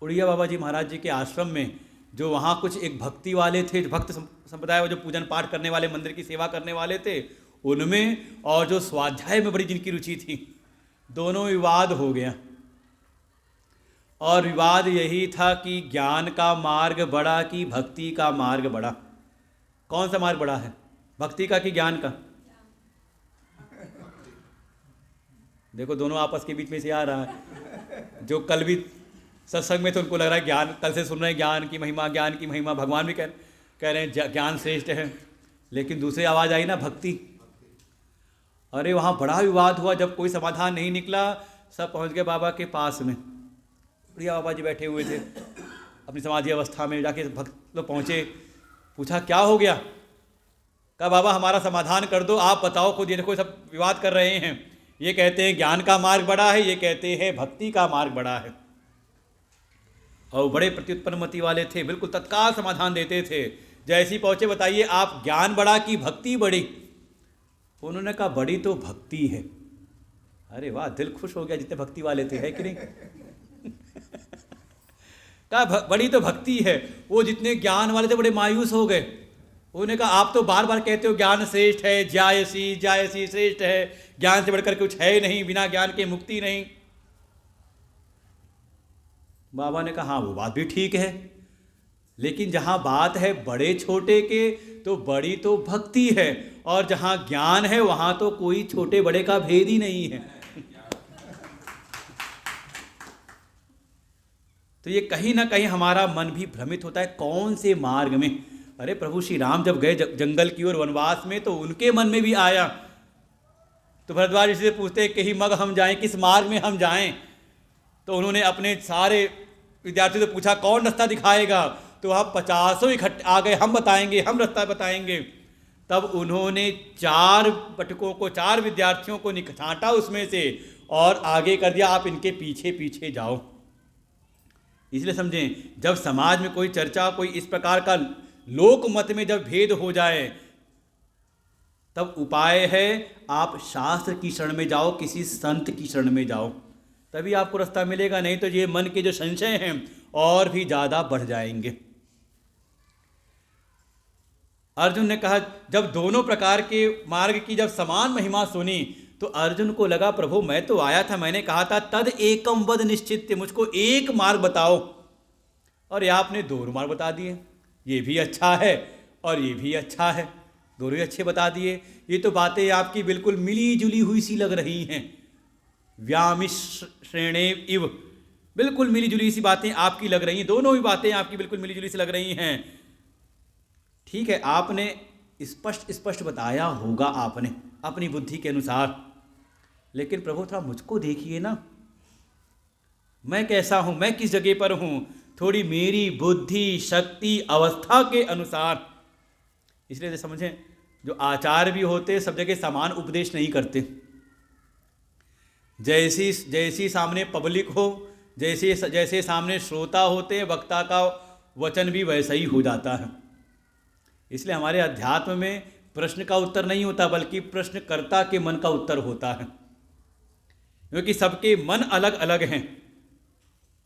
उड़िया बाबा जी महाराज जी के आश्रम में, जो वहाँ कुछ एक भक्ति वाले थे, भक्त संप्रदाय जो पूजन पाठ करने वाले, मंदिर की सेवा करने वाले थे, उनमें और जो स्वाध्याय में बड़ी जिनकी रुचि थी, दोनों विवाद हो गया। और विवाद यही था कि ज्ञान का मार्ग बड़ा कि भक्ति का मार्ग बड़ा। कौन सा मार्ग बड़ा है, भक्ति का कि ज्ञान का? देखो दोनों आपस के बीच में से आ रहा है। जो कल भी सत्संग में तो उनको लग रहा है ज्ञान, कल से सुन रहे हैं ज्ञान की महिमा, भगवान भी कह रहे हैं ज्ञान श्रेष्ठ है, लेकिन दूसरी आवाज़ आई ना भक्ति। अरे वहाँ बड़ा विवाद हुआ, जब कोई समाधान नहीं निकला सब पहुँच गए बाबा के पास में। प्रिया बाबा जी बैठे हुए थे अपनी समाधि अवस्था में, जाके भक्त लोग पहुँचे, पूछा क्या हो गया? कहा बाबा हमारा समाधान कर दो, आप बताओ खुद। ये देखो सब विवाद कर रहे हैं, ये कहते हैं ज्ञान का मार्ग बड़ा है, ये कहते हैं भक्ति का मार्ग बड़ा है। और बड़े प्रत्युत्पन्नमति वाले थे, बिल्कुल तत्काल समाधान देते थे। जैसे ही पहुँचे, बताइए आप ज्ञान बड़ा कि भक्ति बड़ी? उन्होंने कहा बड़ी तो भक्ति है। अरे वाह, दिल खुश हो गया जितने भक्ति वाले थे, है कि नहीं? कहा बड़ी तो भक्ति है। वो जितने ज्ञान वाले थे बड़े मायूस हो गए। उन्होंने कहा आप तो बार बार कहते हो ज्ञान श्रेष्ठ है, जायसी श्रेष्ठ है, ज्ञान से बढ़कर कुछ है नहीं, बिना ज्ञान के मुक्ति नहीं। बाबा ने कहा हाँ वो बात भी ठीक है, लेकिन जहाँ बात है बड़े छोटे के, तो बड़ी तो भक्ति है, और जहाँ ज्ञान है वहाँ तो कोई छोटे बड़े का भेद ही नहीं है। तो ये कहीं ना कहीं हमारा मन भी भ्रमित होता है कौन से मार्ग में। अरे प्रभु श्री राम जब गए जंगल की ओर वनवास में, तो उनके मन में भी आया। तो भरद्वाज ऋषि से पूछते कि ही मग हम जाएं, किस मार्ग में हम जाएं? तो उन्होंने अपने सारे विद्यार्थियों से पूछा कौन रास्ता दिखाएगा? तो वहाँ 50 इकट्ठे आ गए, हम बताएंगे, हम रास्ता बताएंगे। तब उन्होंने 4 पटकों को, 4 विद्यार्थियों को छांटा उसमें से और आगे कर दिया, आप इनके पीछे पीछे जाओ। इसलिए समझें, जब समाज में कोई चर्चा, कोई इस प्रकार का लोक मत में जब भेद हो जाए, तब उपाय है आप शास्त्र की शरण में जाओ, किसी संत की शरण में जाओ, तभी आपको रास्ता मिलेगा। नहीं तो ये मन के जो संशय हैं और भी ज़्यादा बढ़ जाएंगे। अर्जुन ने कहा, जब दोनों प्रकार के मार्ग की जब समान महिमा सुनी तो अर्जुन को लगा, प्रभु मैं तो आया था, मैंने कहा था तद एकम वद निश्चित्य, मुझको एक मार्ग बताओ, और ये आपने दो मार्ग बता दिए। ये भी अच्छा है और ये भी अच्छा है, दोनों ही अच्छे बता दिए। ये तो बातें आपकी बिल्कुल मिली जुली हुई सी लग रही हैं, व्यामिश्रेणे इव, बिल्कुल मिली जुली सी बातें आपकी लग रही हैं, दोनों ही बातें आपकी बिल्कुल मिली जुली सी लग रही हैं। ठीक है, आपने स्पष्ट स्पष्ट बताया होगा आपने अपनी बुद्धि के अनुसार, लेकिन प्रभु थोड़ा मुझको देखिए ना, मैं कैसा हूं, मैं किस जगह पर हूं, थोड़ी मेरी बुद्धि शक्ति अवस्था के अनुसार। इसलिए समझें, जो आचार्य भी होते सब जगह समान उपदेश नहीं करते। जैसी जैसी सामने पब्लिक हो, जैसे जैसे सामने श्रोता होते हैं, वक्ता का वचन भी वैसा ही हो जाता है। इसलिए हमारे अध्यात्म में प्रश्न का उत्तर नहीं होता, बल्कि प्रश्नकर्ता के मन का उत्तर होता है, क्योंकि सबके मन अलग अलग हैं।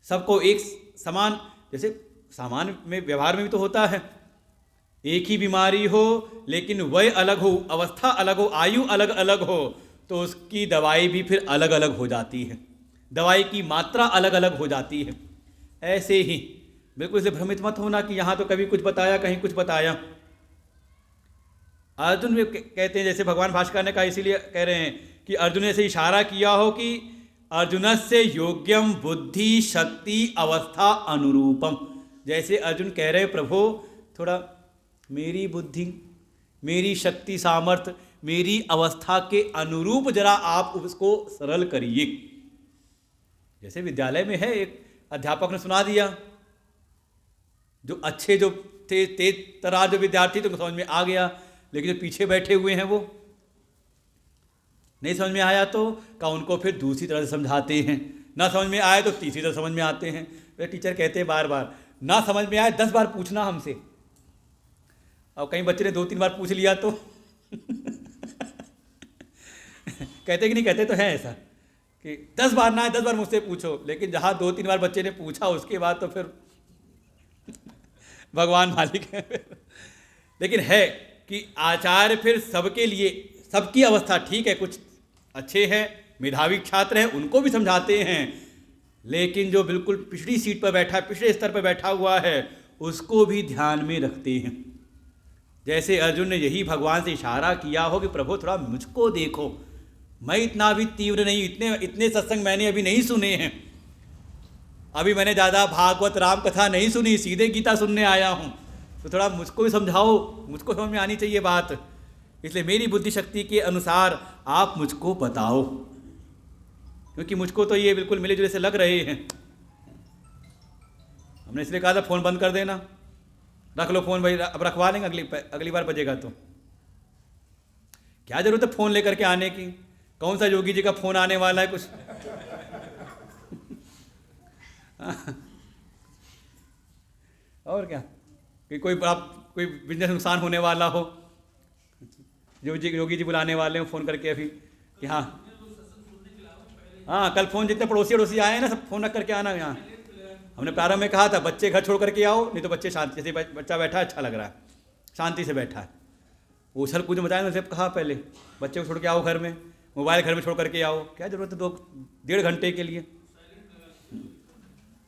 सबको एक समान, जैसे सामान्य में व्यवहार में भी तो होता है, एक ही बीमारी हो लेकिन वय अलग हो, अवस्था अलग हो, आयु अलग अलग हो, तो उसकी दवाई भी फिर अलग अलग हो जाती है, दवाई की मात्रा अलग अलग हो जाती है। ऐसे ही बिल्कुल इसलिए भ्रमित मत होना कि यहाँ तो कभी कुछ बताया कहीं कुछ बताया। अर्जुन भी कहते हैं, जैसे भगवान भास्कर ने कहा, इसीलिए कह रहे हैं कि अर्जुन ने ऐसे इशारा किया हो कि अर्जुनस्य योग्यम बुद्धि शक्ति अवस्था अनुरूपम। जैसे अर्जुन कह रहे, प्रभु थोड़ा मेरी बुद्धि मेरी शक्ति सामर्थ्य मेरी अवस्था के अनुरूप जरा आप उसको सरल करिए। जैसे विद्यालय में है, एक अध्यापक ने सुना दिया, जो अच्छे जो थे तेज तरार जो विद्यार्थी तो समझ में आ गया, लेकिन जो पीछे बैठे हुए हैं वो नहीं समझ में आया, तो का उनको फिर दूसरी तरह से समझाते हैं, ना समझ में आए तो तीसरी तरह समझ में आते हैं। वे टीचर कहते हैं बार बार, ना समझ में आए 10 बार पूछना हमसे। और कई बच्चे ने 2-3 बार पूछ लिया तो कहते कि नहीं, कहते तो है ऐसा कि 10 बार ना 10 बार मुझसे पूछो, लेकिन जहाँ 2-3 बार बच्चे ने पूछा उसके बाद तो फिर भगवान मालिक है। लेकिन है कि आचार्य फिर सबके लिए, सबकी अवस्था ठीक है, कुछ अच्छे हैं मेधावी छात्र हैं उनको भी समझाते हैं, लेकिन जो बिल्कुल पिछड़ी सीट पर बैठा, पिछड़े स्तर पर बैठा हुआ है, उसको भी ध्यान में रखते हैं। जैसे अर्जुन ने यही भगवान से इशारा किया हो कि प्रभु थोड़ा मुझको देखो, मैं इतना भी तीव्र नहीं, इतने सत्संग मैंने अभी नहीं सुने हैं, अभी मैंने ज़्यादा भागवत राम कथा नहीं सुनी, सीधे गीता सुनने आया हूँ, तो थोड़ा मुझको भी समझाओ, मुझको समझ में आनी चाहिए बात, इसलिए मेरी बुद्धि शक्ति के अनुसार आप मुझको बताओ, क्योंकि मुझको तो ये बिल्कुल मिले जुले से लग रहे हैं। हमने इसलिए कहा था फ़ोन बंद कर देना, रख लो फ़ोन भाई, अब रखवा लेंगे, अगली बार बजेगा तो। क्या जरूरत है फ़ोन लेकर के आने की, कौन सा योगी जी का फ़ोन आने वाला है कुछ और क्या, कि कोई बिजनेस नुकसान होने वाला हो, योगी जी बुलाने वाले हो फ़ोन करके अभी कि हाँ कल फ़ोन, जितने पड़ोसी अड़ोसी आए हैं ना सब फ़ोन रख करके आना यहाँ। हमने प्रारंभ में कहा था बच्चे घर छोड़ करके आओ, नहीं तो बच्चे शांति, जैसे बच्चा बैठा है अच्छा लग रहा है, शांति से बैठा है, उछल कूद मचाए ना, जब कहा पहले बच्चे को छोड़ के आओ घर में, मोबाइल घर में छोड़ करके आओ, क्या ज़रूरत है 2-1.5 घंटे के लिए,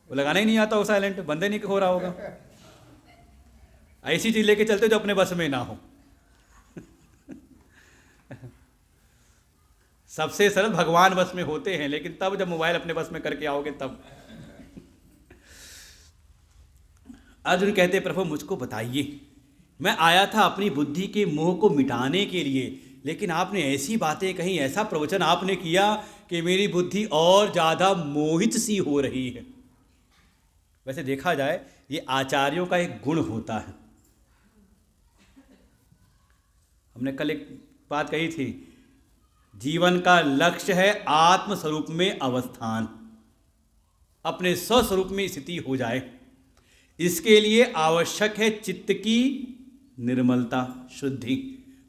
वो लगाना ही नहीं आता, वो साइलेंट बंद ही नहीं हो रहा होगा। ऐसी चीज़ लेके चलते जो अपने बस में ना हो। सबसे सरल भगवान बस में होते हैं, लेकिन तब जब मोबाइल अपने बस में करके आओगे तब। अर्जुन कहते प्रभु मुझको बताइए, मैं आया था अपनी बुद्धि के मोह को मिटाने के लिए, लेकिन आपने ऐसी बातें कही, ऐसा प्रवचन आपने किया कि मेरी बुद्धि और ज़्यादा मोहित सी हो रही है। वैसे देखा जाए ये आचार्यों का एक गुण होता है। हमने कल एक बात कही थी, जीवन का लक्ष्य है आत्मस्वरूप में अवस्थान, अपने स्वस्वरूप में स्थिति हो जाए। इसके लिए आवश्यक है चित्त की निर्मलता, शुद्धि।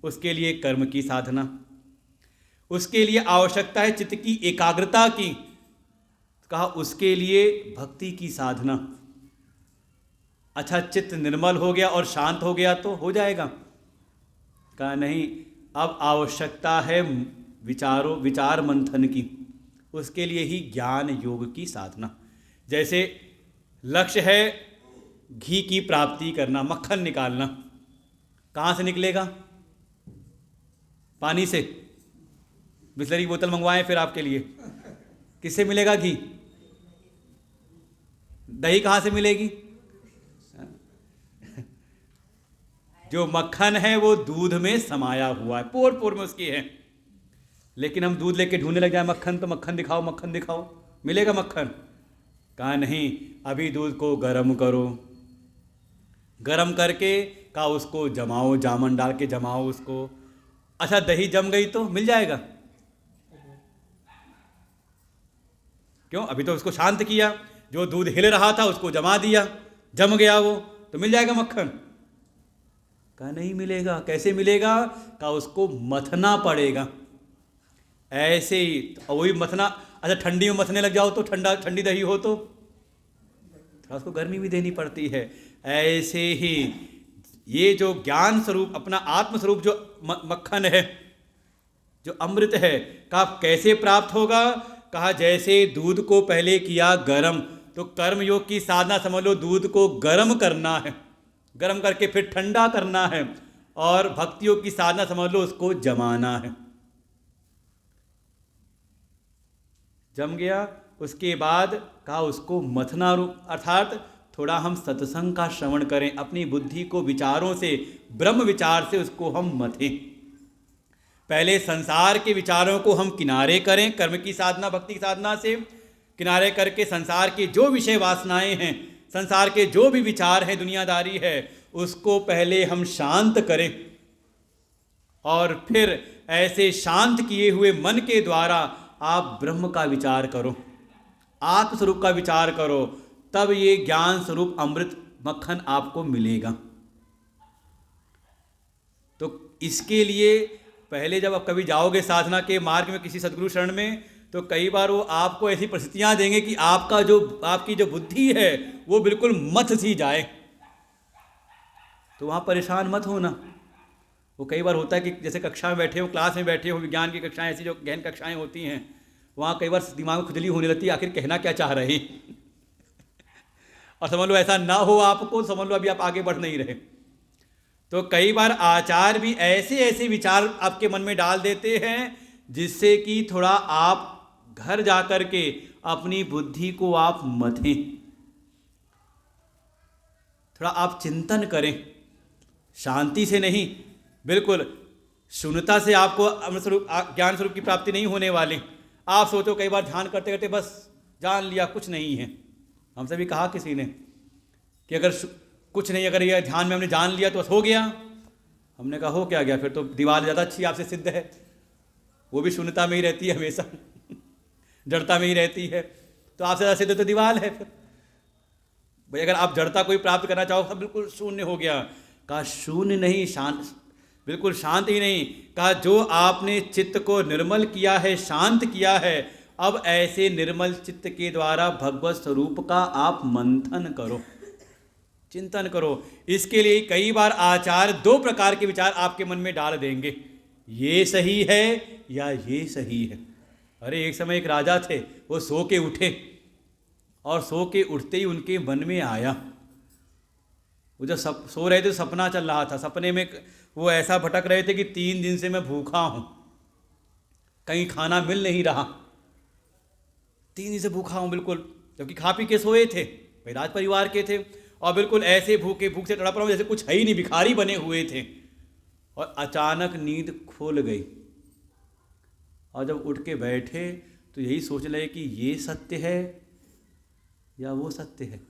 उसके लिए कर्म की साधना, उसके लिए आवश्यकता है चित्त की एकाग्रता की। कहा उसके लिए भक्ति की साधना। अच्छा, चित्त निर्मल हो गया और शांत हो गया तो हो जाएगा? कहा नहीं, अब आवश्यकता है विचार मंथन की। उसके लिए ही ज्ञान योग की साधना। जैसे लक्ष्य है घी की प्राप्ति करना, मक्खन निकालना, कहाँ से निकलेगा? पानी से। बिस्लरी की बोतल मंगवाएं फिर आपके लिए, किससे मिलेगा घी? दही कहाँ से मिलेगी? जो मक्खन है वो दूध में समाया हुआ है, पोर पोर में उसकी है। लेकिन हम दूध लेके ढूंढने लग जाए मक्खन, तो मक्खन दिखाओ, मक्खन दिखाओ, मिलेगा मक्खन? कहा नहीं, अभी दूध को गर्म करो, गर्म करके कहा उसको जमाओ, जामन डाल के जमाओ उसको। अच्छा, दही जम गई तो मिल जाएगा? क्यों? अभी तो उसको शांत किया, जो दूध हिल रहा था उसको जमा दिया, जम गया वो, तो मिल जाएगा मक्खन? कहा नहीं मिलेगा। कैसे मिलेगा? कहा उसको मथना पड़ेगा। ऐसे ही वही मथना। अच्छा, ठंडी में मथने लग जाओ तो ठंडी दही हो तो थोड़ा उसको गर्मी भी देनी पड़ती है। ऐसे ही ये जो ज्ञान स्वरूप, अपना आत्म स्वरूप जो मक्खन है, जो अमृत है, कहा कैसे प्राप्त होगा? कहा जैसे दूध को पहले किया गर्म, तो कर्म योग की साधना समझ लो, दूध को गर्म करना है, गर्म करके फिर ठंडा करना है। और भक्ति योग की साधना समझ लो, उसको जमाना है। जम गया, उसके बाद कहा उसको मथना रूप, अर्थात थोड़ा हम सत्संग का श्रवण करें, अपनी बुद्धि को विचारों से, ब्रह्म विचार से उसको हम मथें। पहले संसार के विचारों को हम किनारे करें, कर्म की साधना, भक्ति की साधना से किनारे करके संसार के जो विषय वासनाएं हैं, संसार के जो भी विचार हैं, दुनियादारी है, उसको पहले हम शांत करें। और फिर ऐसे शांत किए हुए मन के द्वारा आप ब्रह्म का विचार करो, आत्मस्वरूप का विचार करो, तब ये ज्ञान स्वरूप अमृत मक्खन आपको मिलेगा। तो इसके लिए पहले जब आप कभी जाओगे साधना के मार्ग में किसी सदगुरु शरण में, तो कई बार वो आपको ऐसी परिस्थितियां देंगे कि आपकी जो बुद्धि है वो बिल्कुल मथ सी जाए। तो वहाँ परेशान मत होना। वो कई बार होता है कि जैसे कक्षा में बैठे हो, क्लास में बैठे हो, विज्ञान की कक्षाएं, ऐसी जो गहन कक्षाएं होती हैं, वहाँ कई बार दिमाग में खुजली होने लगती है, आखिर कहना क्या चाह रहे हैं। और समझ लो ऐसा ना हो आपको, समझ लो अभी आप आगे बढ़ नहीं रहे। तो कई बार आचार्य भी ऐसे ऐसे विचार आपके मन में डाल देते हैं जिससे कि थोड़ा आप घर जा कर के अपनी बुद्धि को आप मथें, थोड़ा आप चिंतन करें, शांति से नहीं, बिल्कुल शून्यता से आपको अमृत स्वरूप, ज्ञान स्वरूप की प्राप्ति नहीं होने वाली। आप सोचो कई बार ध्यान करते करते बस जान लिया कुछ नहीं है। हमसे भी कहा किसी ने कि अगर कुछ नहीं, अगर ये ध्यान में हमने जान लिया तो बस हो गया। हमने कहा हो क्या गया, फिर तो दीवार ज़्यादा अच्छी आपसे सिद्ध है, वो भी शून्यता में ही रहती है हमेशा, जड़ता में ही रहती है, तो आपसे ज़्यादा सिद्ध तो दीवार है। फिर भाई अगर आप जड़ता कोई प्राप्त करना चाहो तो बिल्कुल शून्य हो गया। कहा शून्य नहीं, शांत, बिल्कुल शांत ही नहीं। कहा जो आपने चित्त को निर्मल किया है, शांत किया है, अब ऐसे निर्मल चित्त के द्वारा भगवत स्वरूप का आप मंथन करो, चिंतन करो। इसके लिए कई बार आचार्य दो प्रकार के विचार आपके मन में डाल देंगे, ये सही है या ये सही है। अरे एक समय एक राजा थे, वो सो के उठे और सो के उठते ही उनके मन में आया, वो जब सो रहे थे सपना चल रहा था, सपने में वो ऐसा भटक रहे थे कि 3 दिन से मैं भूखा हूँ, कहीं खाना मिल नहीं रहा, 3 दिन से भूखा हूँ बिल्कुल, जबकि खा पी के सोए थे, भाई राज परिवार के थे, और बिल्कुल ऐसे भूख से तड़प रहा हूँ जैसे कुछ है ही नहीं, भिखारी बने हुए थे। और अचानक नींद खुल गई और जब उठ के बैठे तो यही सोच रहे कि ये सत्य है या वो सत्य है।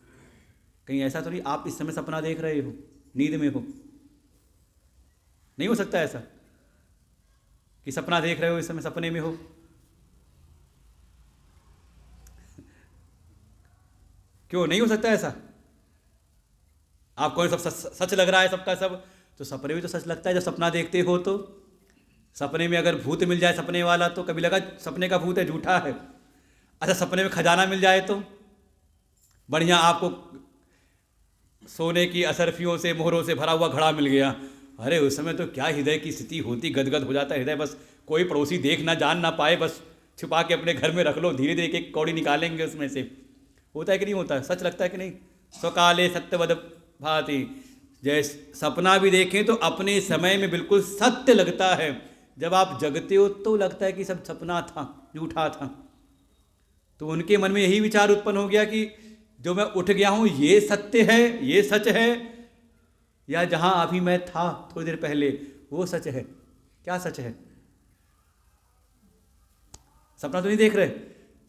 कहीं ऐसा तो नहीं आप इस समय सपना देख रहे हो, नींद में हो? नहीं हो सकता ऐसा कि सपना देख रहे हो इस समय सपने में हो। क्यों नहीं हो सकता ऐसा? आपको सब सच लग रहा है सबका सब, तो सपने में तो सच लगता है जब सपना देखते हो तो। सपने में अगर भूत मिल जाए सपने वाला तो कभी लगा सपने का भूत है, झूठा है। अच्छा सपने में खजाना मिल जाए तो बढ़िया, आपको सोने की असरफियों से मोहरों से भरा हुआ घड़ा मिल गया, अरे उस समय तो क्या हृदय की स्थिति होती, गदगद हो जाता है हृदय, बस कोई पड़ोसी देख ना जान ना पाए, बस छुपा के अपने घर में रख लो, धीरे धीरे एक कौड़ी निकालेंगे उसमें से। होता है कि नहीं होता है, सच लगता है कि नहीं। स्वकाले सत्यवद भाति, जैसे सपना भी देखें तो अपने समय में बिल्कुल सत्य लगता है, जब आप जगते हो तो लगता है कि सब सपना था, झूठा था। तो उनके मन में यही विचार उत्पन्न हो गया कि जो मैं उठ गया हूँ ये सत्य है, ये सच है, या जहाँ अभी मैं था थोड़ी देर पहले वो सच है। क्या सच है? सपना तो नहीं देख रहे,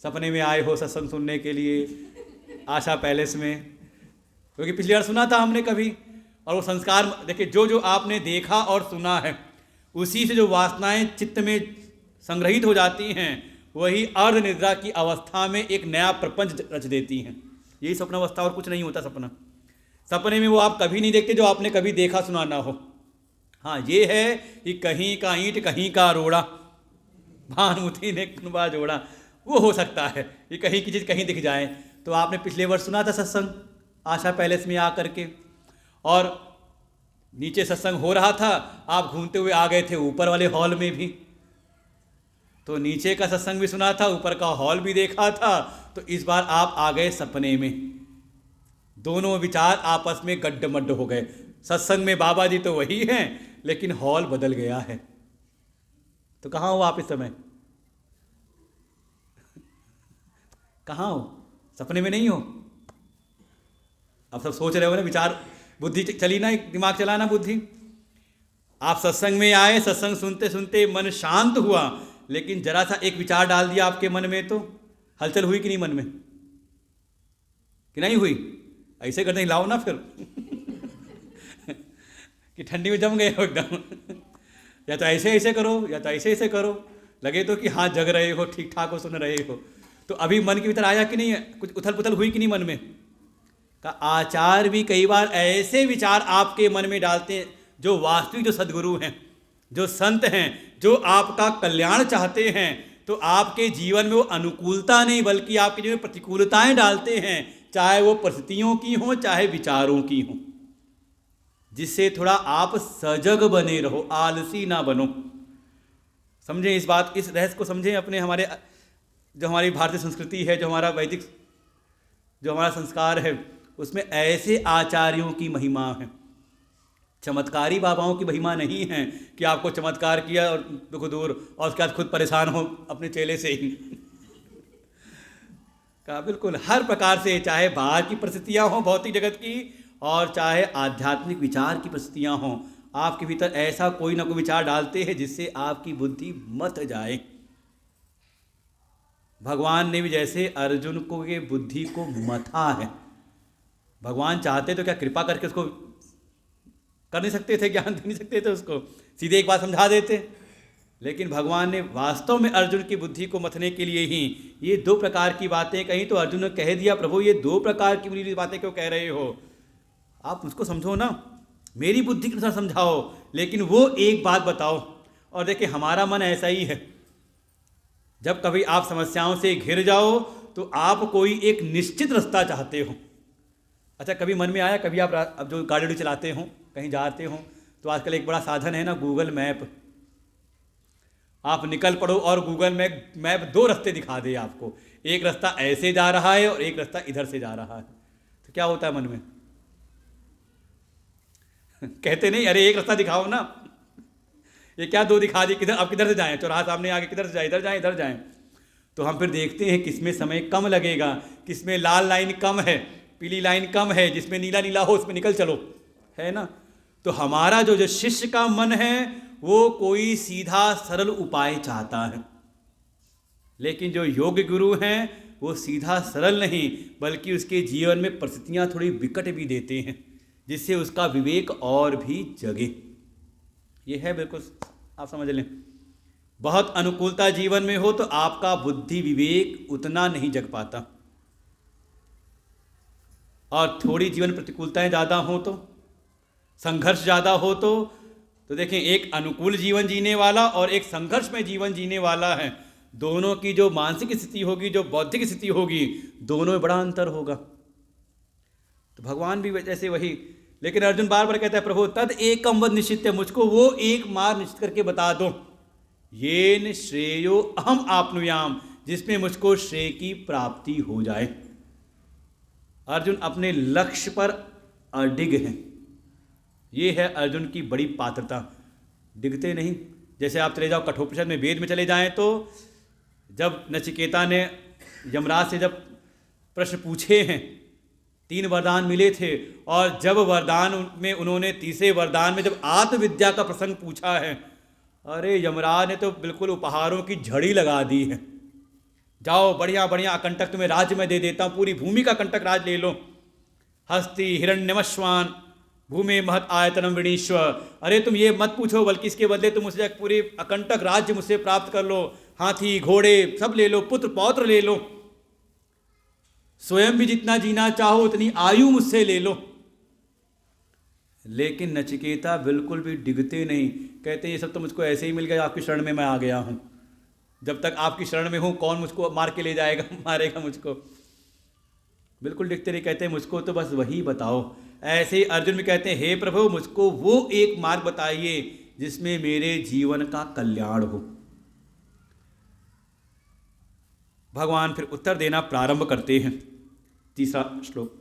सपने में आए हो सत्संग सुनने के लिए आशा पैलेस में, क्योंकि पिछली बार सुना था हमने कभी, और वो संस्कार देखिए, जो जो आपने देखा और सुना है उसी से जो वासनाएं चित्त में संग्रहित हो जाती हैं, वही अर्ध निद्रा की अवस्था में एक नया प्रपंच रच देती हैं। यही स्वप्नावस्था, और कुछ नहीं होता सपना। सपने में वो आप कभी नहीं देखते जो आपने कभी देखा सुना ना हो। हाँ ये है कि कहीं का ईंट कहीं का रोड़ा, भानुमति ने कुनबा जोड़ा, वो हो सकता है कि कहीं की चीज़ कहीं दिख जाए। तो आपने पिछले वर्ष सुना था सत्संग आशा पैलेस में आ करके, और नीचे सत्संग हो रहा था, आप घूमते हुए आ गए थे ऊपर वाले हॉल में भी, तो नीचे का सत्संग भी सुना था, ऊपर का हॉल भी देखा था। तो इस बार आप आ गए सपने में, दोनों विचार आपस में गड्ढमड्ढ हो गए। सत्संग में बाबा जी तो वही हैं, लेकिन हॉल बदल गया है। तो कहाँ हो आप इस समय? कहाँ हो? सपने में नहीं हो। अब सब सोच रहे हो ना, विचार बुद्धि चली ना, दिमाग चला ना बुद्धि। आप सत्संग में आए, सत्संग सुनते सुनते मन शांत हुआ, लेकिन जरा सा एक विचार डाल दिया आपके मन में, तो हलचल हुई कि नहीं मन में? कि नहीं हुई? ऐसे करते हिलाओ ना फिर कि ठंडी में जम गए हो एकदम या तो ऐसे ऐसे करो, या तो ऐसे ऐसे करो, लगे तो कि हाँ जग रहे हो, ठीक ठाक हो, सुन रहे हो। तो अभी मन के भीतर आया कि नहीं, कुछ उथल पुथल हुई कि नहीं मन में? का आचार्य भी कई बार ऐसे विचार आपके मन में डालते हैं, जो वास्तविक जो सद्गुरु हैं, जो संत हैं, जो आपका कल्याण चाहते हैं, तो आपके जीवन में वो अनुकूलता नहीं बल्कि आपके जीवन में प्रतिकूलताएं डालते हैं, चाहे वो परिस्थितियों की हों चाहे विचारों की हों, जिससे थोड़ा आप सजग बने रहो, आलसी ना बनो। समझें इस बात, इस रहस्य को समझें अपने, हमारे जो हमारी भारतीय संस्कृति है, जो हमारा वैदिक जो हमारा संस्कार है, उसमें ऐसे आचार्यों की महिमा है, चमत्कारी बाबाओं की महिमा नहीं है कि आपको चमत्कार किया और दुख दूर, और उसके बाद खुद परेशान हो अपने चेले से ही का बिल्कुल हर प्रकार से, चाहे बाहर की परिस्थितियाँ हों भौतिक जगत की, और चाहे आध्यात्मिक विचार की परिस्थितियाँ हों, आपके भीतर ऐसा कोई ना कोई विचार डालते हैं जिससे आपकी बुद्धि मत जाए। भगवान ने भी जैसे अर्जुन को के बुद्धि को मथा है, भगवान चाहते तो क्या कृपा करके उसको कर नहीं सकते थे, ज्ञान दे नहीं सकते थे उसको, सीधे एक बात समझा देते। लेकिन भगवान ने वास्तव में अर्जुन की बुद्धि को मथने के लिए ही ये दो प्रकार की बातें कही। तो अर्जुन ने कह दिया, प्रभु ये दो प्रकार की मुझे बातें क्यों कह रहे हो, आप मुझको समझो ना, मेरी बुद्धि के अनुसार समझाओ, लेकिन वो एक बात बताओ। और देखिए हमारा मन ऐसा ही है, जब कभी आप समस्याओं से घिर जाओ तो आप कोई एक निश्चित रास्ता चाहते हो। अच्छा कभी मन में आया, कभी आप अब जो गाड़ी चलाते हो कहीं जाते हो, तो आजकल एक बड़ा साधन है ना गूगल मैप, आप निकल पड़ो और गूगल मैप दो रास्ते दिखा दे आपको, एक रास्ता ऐसे जा रहा है और एक रास्ता इधर से जा रहा है। तो क्या होता है मन में कहते नहीं अरे एक रास्ता दिखाओ ना, ये क्या दो दिखा दी, किधर अब किधर से जाएं, चौराहा सामने आगे किधर से जाए, इधर जाएं इधर जाएं। तो हम फिर देखते हैं किसमें समय कम लगेगा, किसमें लाल लाइन कम है, पीली लाइन कम है, जिसमें नीला नीला हो उसमें निकल चलो, है ना। तो हमारा जो शिष्य का मन है वो कोई सीधा सरल उपाय चाहता है, लेकिन जो योग्य गुरु हैं वो सीधा सरल नहीं बल्कि उसके जीवन में परिस्थितियाँ थोड़ी विकट भी देते हैं, जिससे उसका विवेक और भी जगे। ये है बिल्कुल, आप समझ लें। बहुत अनुकूलता जीवन में हो तो आपका बुद्धि विवेक उतना नहीं जग पाता। और थोड़ी जीवन प्रतिकूलताएं ज़्यादा हों तो, संघर्ष ज़्यादा हो तो देखें, एक अनुकूल जीवन जीने वाला और एक संघर्ष में जीवन जीने वाला है, दोनों की जो मानसिक स्थिति होगी, जो बौद्धिक स्थिति होगी, दोनों में बड़ा अंतर होगा। तो भगवान भी जैसे वही, लेकिन अर्जुन बार बार कहता है प्रभु तद एकम वद निश्चित्य, मुझको वो एक मार्ग निश्चित करके बता दो, येन श्रेयो अहम आपनुयाम, जिसमें मुझको श्रेय की प्राप्ति हो जाए। अर्जुन अपने लक्ष्य पर अडिग हैं, ये है अर्जुन की बड़ी पात्रता, डिगते नहीं। जैसे आप चले जाओ कठोपनिषद में, वेद में चले जाएं तो जब नचिकेता ने यमराज से जब प्रश्न पूछे हैं, 3 वरदान मिले थे, और जब वरदान में उन्होंने तीसरे वरदान में जब आत्मविद्या का प्रसंग पूछा है, अरे यमराज ने तो बिल्कुल उपहारों की झड़ी लगा दी है। जाओ बढ़िया बढ़िया अकंटक तुम्हें राज्य में दे देता हूँ, पूरी भूमि का कंटक राज ले लो, हस्ती हिरण्यमश्वान भूमि महत आयतनम वृणीश्व। अरे तुम ये मत पूछो, बल्कि इसके बदले तुम मुझसे पूरी अकंटक राज्य मुझसे प्राप्त कर लो, हाथी घोड़े सब ले लो, पुत्र पौत्र ले लो, स्वयं भी जितना जीना चाहो उतनी आयु मुझसे ले लो। लेकिन नचिकेता बिल्कुल भी डिगते नहीं, कहते ये सब तो मुझको ऐसे ही मिल गया, आपकी शरण में मैं आ गया हूँ, जब तक आपकी शरण में हूँ कौन मुझको मार के ले जाएगा, मारेगा मुझको। बिल्कुल डिगते नहीं, कहते मुझको तो बस वही बताओ। ऐसे ही अर्जुन भी कहते हैं हे प्रभु मुझको वो एक मार्ग बताइए जिसमें मेरे जीवन का कल्याण हो। भगवान फिर उत्तर देना प्रारंभ करते हैं। 3रा श्लोक।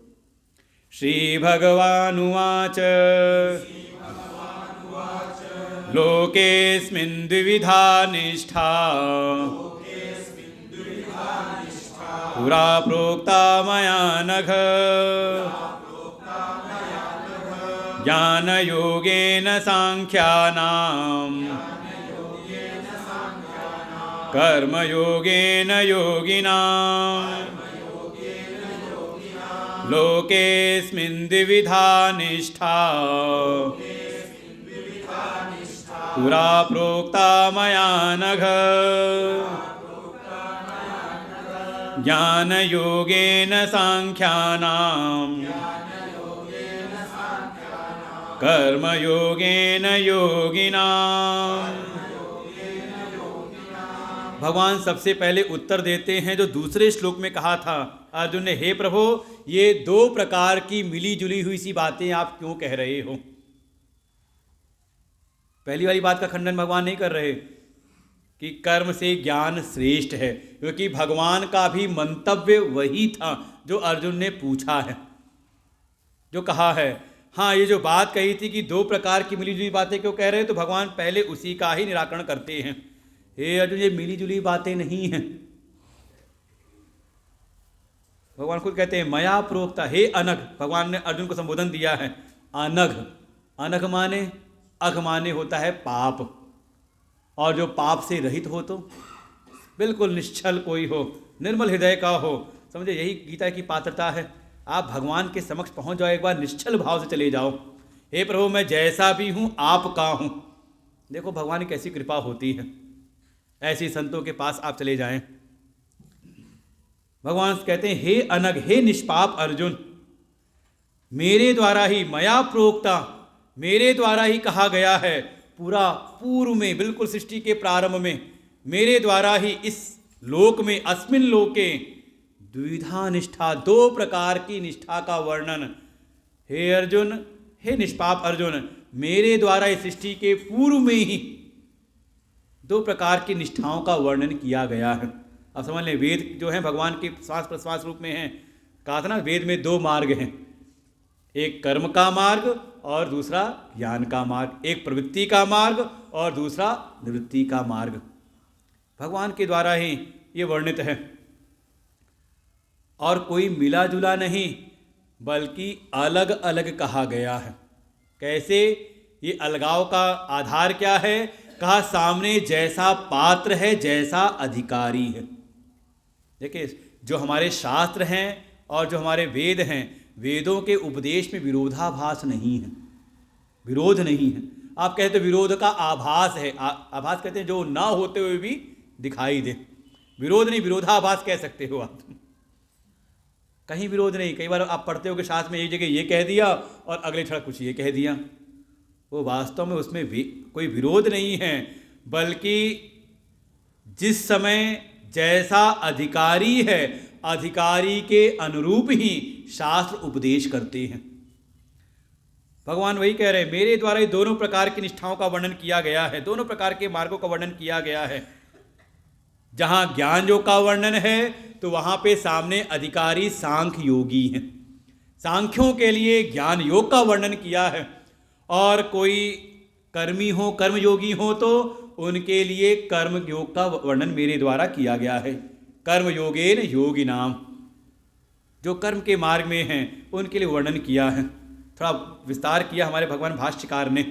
श्री भगवानुवाच लोकेस्मिन् द्विविधा निष्ठा पुरा प्रोक्ता मया नघ ज्ञानयोगेन सांख्यानां कर्मयोगेन योगिनां लोकेस्मिन् द्विविधा निष्ठा पुरा प्रोक्ता मया नघ ज्ञानयोगेन सांख्यानां कर्मयोगेन योगिनां। भगवान सबसे पहले उत्तर देते हैं जो दूसरे श्लोक में कहा था अर्जुन ने, हे प्रभु ये 2 प्रकार की मिली जुली हुई सी बातें आप क्यों कह रहे हो। पहली वाली बात का खंडन भगवान नहीं कर रहे कि कर्म से ज्ञान श्रेष्ठ है, क्योंकि भगवान का भी मंतव्य वही था जो अर्जुन ने पूछा है, जो कहा है। हाँ, ये जो बात कही थी कि 2 प्रकार की मिली जुली बातें क्यों कह रहे हैं, तो भगवान पहले उसी का ही निराकरण करते हैं। हे अर्जुन ये मिली जुली बातें नहीं हैं। भगवान खुद कहते हैं मया प्रोक्ता, हे अनघ, भगवान ने अर्जुन को संबोधन दिया है अनघ। अनघ माने, अघ माने होता है पाप, और जो पाप से रहित हो तो बिल्कुल निश्चल कोई हो, निर्मल हृदय का हो, समझे यही गीता की पात्रता है। आप भगवान के समक्ष पहुंच जाओ, एक बार निश्चल भाव से चले जाओ, हे प्रभु मैं जैसा भी हूँ आपका हूँ। देखो भगवान की कैसी कृपा होती है, ऐसे संतों के पास आप चले जाएं। भगवान कहते हैं हे अनघ, हे निष्पाप अर्जुन, मेरे द्वारा ही मया प्रोक्ता, मेरे द्वारा ही कहा गया है, पूरा पूर्व में बिल्कुल सृष्टि के प्रारंभ में मेरे द्वारा ही इस लोक में अस्मिन लोके द्विधा निष्ठा, 2 प्रकार की निष्ठा का वर्णन। हे अर्जुन, हे निष्पाप अर्जुन, मेरे द्वारा इस सृष्टि के पूर्व में ही 2 प्रकार की निष्ठाओं का वर्णन किया गया है। अब समझ लें, वेद जो है भगवान के श्वास प्रश्वास रूप में हैं। कहा था ना वेद में 2 मार्ग हैं, एक कर्म का मार्ग और दूसरा ज्ञान का मार्ग, एक प्रवृत्ति का मार्ग और दूसरा निवृत्ति का मार्ग। भगवान के द्वारा ही ये वर्णित है, और कोई मिला जुला नहीं बल्कि अलग अलग कहा गया है। कैसे? ये अलगाव का आधार क्या है? कहा सामने जैसा पात्र है जैसा अधिकारी है। देखिए जो हमारे शास्त्र हैं और जो हमारे वेद हैं, वेदों के उपदेश में विरोधाभास नहीं है, विरोध नहीं है। आप कहते विरोध का आभास है, आभास कहते हैं जो ना होते हुए भी दिखाई दे, विरोध नहीं, विरोधाभास कह सकते हो आप। कहीं विरोध नहीं। कई बार आप पढ़ते हो कि शास्त्र में एक जगह ये कह दिया और अगले क्षण कुछ ये कह दिया, वो वास्तव में उसमें भी कोई विरोध नहीं है, बल्कि जिस समय जैसा अधिकारी है, अधिकारी के अनुरूप ही शास्त्र उपदेश करते हैं। भगवान वही कह रहे हैं, मेरे द्वारा ये दोनों प्रकार की निष्ठाओं का वर्णन किया गया है, दोनों प्रकार के मार्गों का वर्णन किया गया है। जहां ज्ञान योग का वर्णन है तो वहां पे सामने अधिकारी सांख्य योगी हैं, सांख्यों के लिए ज्ञान योग का वर्णन किया है, और कोई कर्मी हो, कर्म योगी हो तो उनके लिए कर्म योग का वर्णन मेरे द्वारा किया गया है। कर्म योगेन योगी नाम, जो कर्म के मार्ग में हैं उनके लिए वर्णन किया है। थोड़ा विस्तार किया हमारे भगवान भाष्यकार ने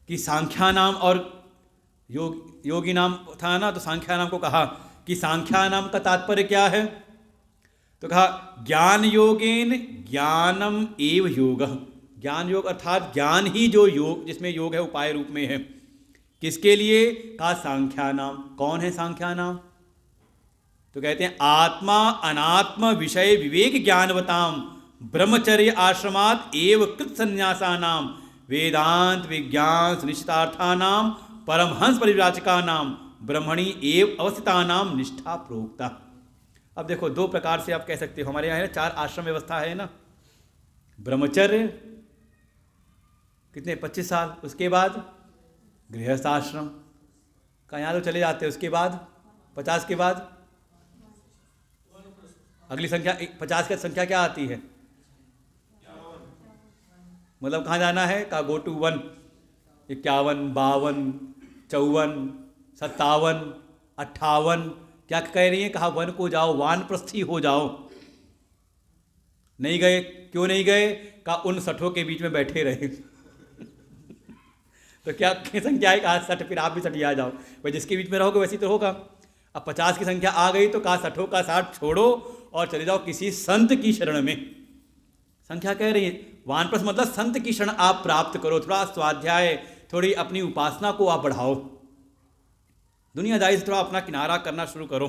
कि सांख्या नाम और योगी नाम था ना, तो सांख्या नाम को कहा कि सांख्या नाम का तात्पर्य क्या है, तो कहा ज्ञान योगेन ज्ञानम एव योग, ज्ञान योग अर्थात ज्ञान ही जो योग, जिसमें योग है उपाय रूप में है। किसके लिए, कहा सांख्या नाम। कौन है सांख्या नाम, तो कहते हैं आत्मा अनात्म विषय विवेक ज्ञानवताम ब्रह्मचर्य आश्रमात एव कृत संन्यासा नाम वेदांत विज्ञान सुनिश्चितार्था नाम परमहंस परिव्राजका नाम ब्रह्मणी एव अवस्थिता नाम निष्ठा प्रोक्ता। अब देखो दो प्रकार से आप कह सकते हो, हमारे यहाँ है 4 आश्रम व्यवस्था है ना, ब्रह्मचर्य कितने 25 साल, उसके बाद गृहस्थ आश्रम का, यहाँ तो चले जाते हैं, उसके बाद 50 के बाद अगली संख्या 50 की संख्या क्या आती है, मतलब कहाँ जाना है, का गो टू 1, 51, 52, 54, 57, 58, क्या कह रही है, कहा वन को जाओ, वानप्रस्थी हो जाओ। नहीं गए, क्यों नहीं गए, कहा उन 60 के बीच में बैठे रहे तो क्या संख्या है, कहा 60, फिर आप भी 60 आ जाओ, भाई जिसके बीच में रहोगे वैसे तो होगा। अब 50 की संख्या आ गई तो कहा 60 का 60 छोड़ो और चले जाओ किसी संत की शरण में। संख्या कह रही है वानप्रस्थ मतलब संत की शरण आप प्राप्त करो, थोड़ा स्वाध्याय, थोड़ी अपनी उपासना को आप बढ़ाओ, दुनियादारी से थोड़ा अपना किनारा करना शुरू करो,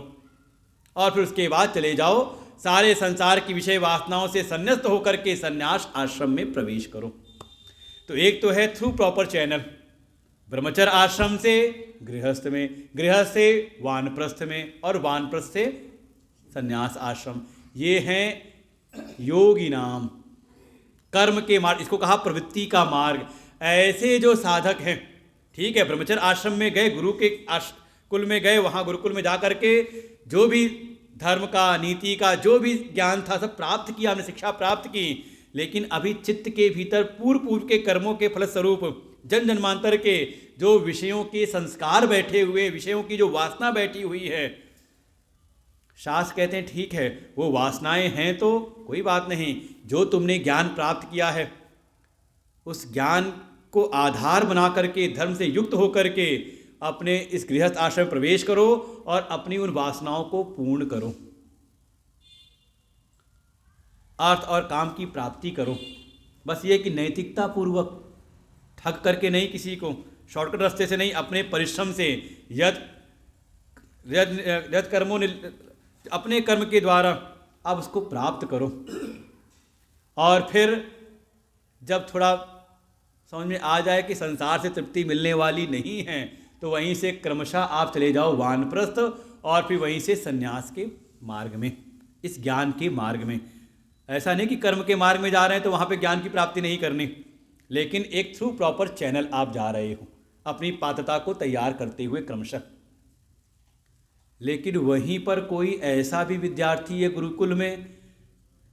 और फिर उसके बाद चले जाओ सारे संसार की विषय वासनाओं से संन्यास्त होकर के संन्यास आश्रम में प्रवेश करो। तो एक तो है थ्रू प्रॉपर चैनल, ब्रह्मचर्य आश्रम से गृहस्थ में, गृहस्थ से वानप्रस्थ में, और वानप्रस्थ से संन्यास आश्रम। ये हैं योगी नाम, कर्म के मार्ग, इसको कहा प्रवृत्ति का मार्ग। ऐसे जो साधक हैं, ठीक है, ब्रह्मचर्य आश्रम में गए, गुरु के कुल में गए, वहाँ गुरुकुल में जा करके जो भी धर्म का, नीति का जो भी ज्ञान था सब प्राप्त किया, हमने शिक्षा प्राप्त की, लेकिन अभी चित्त के भीतर पूर्व के कर्मों के फलस्वरूप जन जन्मांतर के जो विषयों के संस्कार बैठे हुए, विषयों की जो वासना बैठी हुई है, शास्त्र कहते हैं ठीक है वो वासनाएं हैं तो कोई बात नहीं, जो तुमने ज्ञान प्राप्त किया है उस ज्ञान को आधार बना करके धर्म से युक्त होकर के अपने इस गृहस्थ आश्रम में प्रवेश करो और अपनी उन वासनाओं को पूर्ण करो, अर्थ और काम की प्राप्ति करो। बस ये कि नैतिकता पूर्वक, ठग करके नहीं, किसी को शॉर्टकट रास्ते से नहीं, अपने परिश्रम से यद कर्मों ने अपने कर्म के द्वारा आप उसको प्राप्त करो। और फिर जब थोड़ा समझ में आ जाए कि संसार से तृप्ति मिलने वाली नहीं है तो वहीं से क्रमशः आप चले जाओ वानप्रस्थ, और फिर वहीं से संन्यास के मार्ग में, इस ज्ञान के मार्ग में। ऐसा नहीं कि कर्म के मार्ग में जा रहे हैं तो वहाँ पे ज्ञान की प्राप्ति नहीं करनी, लेकिन एक थ्रू प्रॉपर चैनल आप जा रहे हो अपनी पात्रता को तैयार करते हुए क्रमशः। लेकिन वहीं पर कोई ऐसा भी विद्यार्थी है गुरुकुल में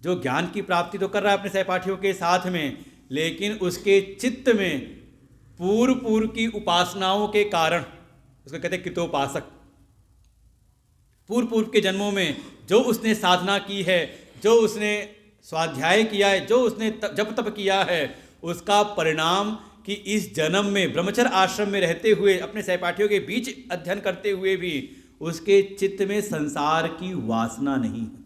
जो ज्ञान की प्राप्ति तो कर रहा है अपने सहपाठियों के साथ में, लेकिन उसके चित्त में पूर्व की उपासनाओं के कारण, उसको कहते हैं कृतोपासक, पूर्व के जन्मों में जो उसने साधना की है, जो उसने स्वाध्याय किया है, जो उसने जप तप किया है, उसका परिणाम कि इस जन्म में ब्रह्मचर्य आश्रम में रहते हुए अपने सहपाठियों के बीच अध्ययन करते हुए भी उसके चित्त में संसार की वासना नहीं है।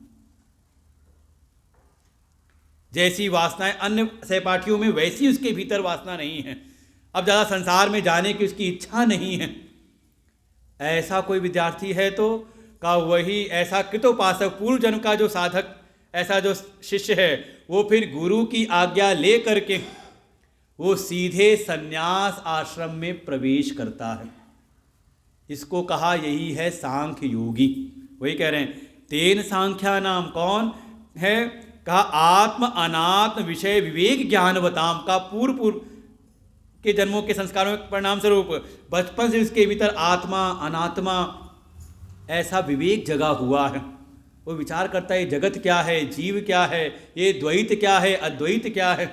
जैसी वासनाएं अन्य सहपाठियों में वैसी उसके भीतर वासना नहीं है, अब ज़्यादा संसार में जाने की उसकी इच्छा नहीं है। ऐसा कोई विद्यार्थी है तो का वही ऐसा कृतोपासक पूर्व जन्म का जो साधक, ऐसा जो शिष्य है, वो फिर गुरु की आज्ञा ले करके वो सीधे संन्यास आश्रम में प्रवेश करता है। इसको कहा यही है सांख्य योगी। वही कह रहे हैं तेन सांख्या नाम, कौन है? कहा आत्म अनात्म विषय विवेक ज्ञानवताम, का पूर्व पूर्व के जन्मों के संस्कारों के परिणाम स्वरूप बचपन से उसके भीतर आत्मा अनात्मा ऐसा विवेक जगा हुआ है। वो विचार करता है जगत क्या है, जीव क्या है, ये द्वैत क्या है, अद्वैत क्या है,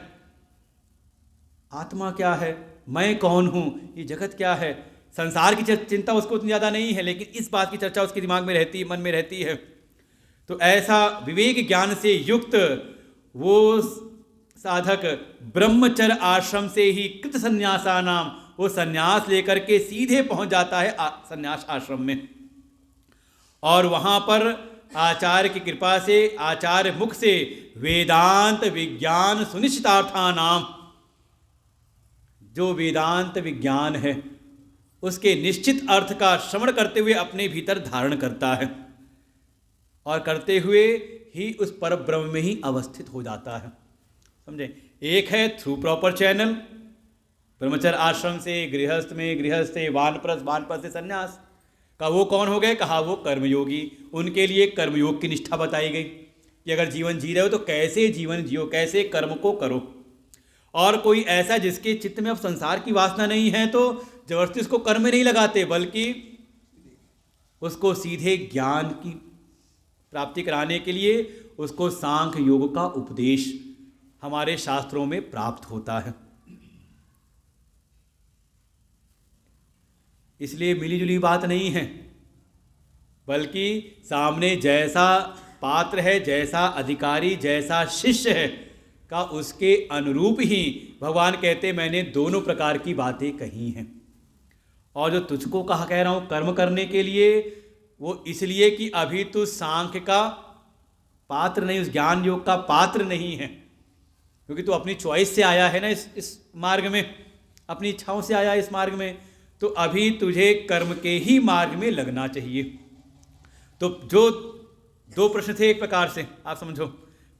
आत्मा क्या है, मैं कौन हूँ, ये जगत क्या है। संसार की चिंता उसको उतनी ज़्यादा नहीं है, लेकिन इस बात की चर्चा उसके दिमाग में रहती है, मन में रहती है। तो ऐसा विवेक ज्ञान से युक्त वो साधक ब्रह्मचर्य आश्रम से ही कृत संन्यासा नाम, वो संन्यास लेकर के सीधे पहुंच जाता है संन्यास आश्रम में। और वहाँ पर आचार्य की कृपा से, आचार्य मुख से वेदांत विज्ञान सुनिश्चितार्था नाम, जो वेदांत विज्ञान है उसके निश्चित अर्थ का श्रवण करते हुए अपने भीतर धारण करता है और करते हुए ही उस पर ब्रह्म में ही अवस्थित हो जाता है। समझे? एक है थ्रू प्रॉपर चैनल, ब्रह्मचर्य आश्रम से गृहस्थ में, गृहस्थ से वानप्रस्थ, वानप्रस्थ से संन्यास का वो कौन हो गए? कहा वो कर्मयोगी। उनके लिए कर्मयोग की निष्ठा बताई गई कि अगर जीवन जी रहे हो तो कैसे जीवन जियो, कैसे कर्म को करो। और कोई ऐसा जिसके चित्त में अब संसार की वासना नहीं है तो जबरदस्ती उसको कर्म में नहीं लगाते, बल्कि उसको सीधे ज्ञान की प्राप्ति कराने के लिए उसको सांख्य योग का उपदेश हमारे शास्त्रों में प्राप्त होता है। इसलिए मिलीजुली बात नहीं है, बल्कि सामने जैसा पात्र है, जैसा अधिकारी, जैसा शिष्य है का उसके अनुरूप ही भगवान कहते मैंने दोनों प्रकार की बातें कही हैं। और जो तुझको कह रहा हूँ कर्म करने के लिए, वो इसलिए कि अभी तू सांख्य का पात्र नहीं, उस ज्ञान योग का पात्र नहीं है, क्योंकि तू अपनी चॉइस से आया है ना इस मार्ग में, अपनी इच्छाओं से आया है इस मार्ग में। तो अभी तुझे कर्म के ही मार्ग में लगना चाहिए। तो जो दो प्रश्न थे एक प्रकार से, आप समझो।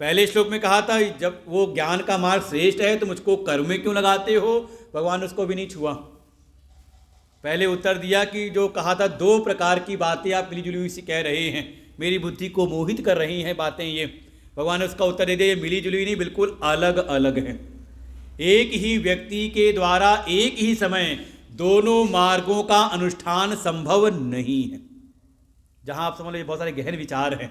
पहले श्लोक में कहा था जब वो ज्ञान का मार्ग श्रेष्ठ है तो मुझको कर्म में क्यों लगाते हो, भगवान उसको भी नहीं छुआ। पहले उत्तर दिया कि जो कहा था दो प्रकार की बातें आप मिलीजुली हुई सी कह रहे हैं, मेरी बुद्धि को मोहित कर रही हैं बातें ये। भगवान ने उसका उत्तर दे दिया ये मिलीजुली नहीं, बिल्कुल अलग अलग है। एक ही व्यक्ति के द्वारा एक ही समय दोनों मार्गों का अनुष्ठान संभव नहीं है। जहाँ आप समझ लो बहुत सारे गहन विचार हैं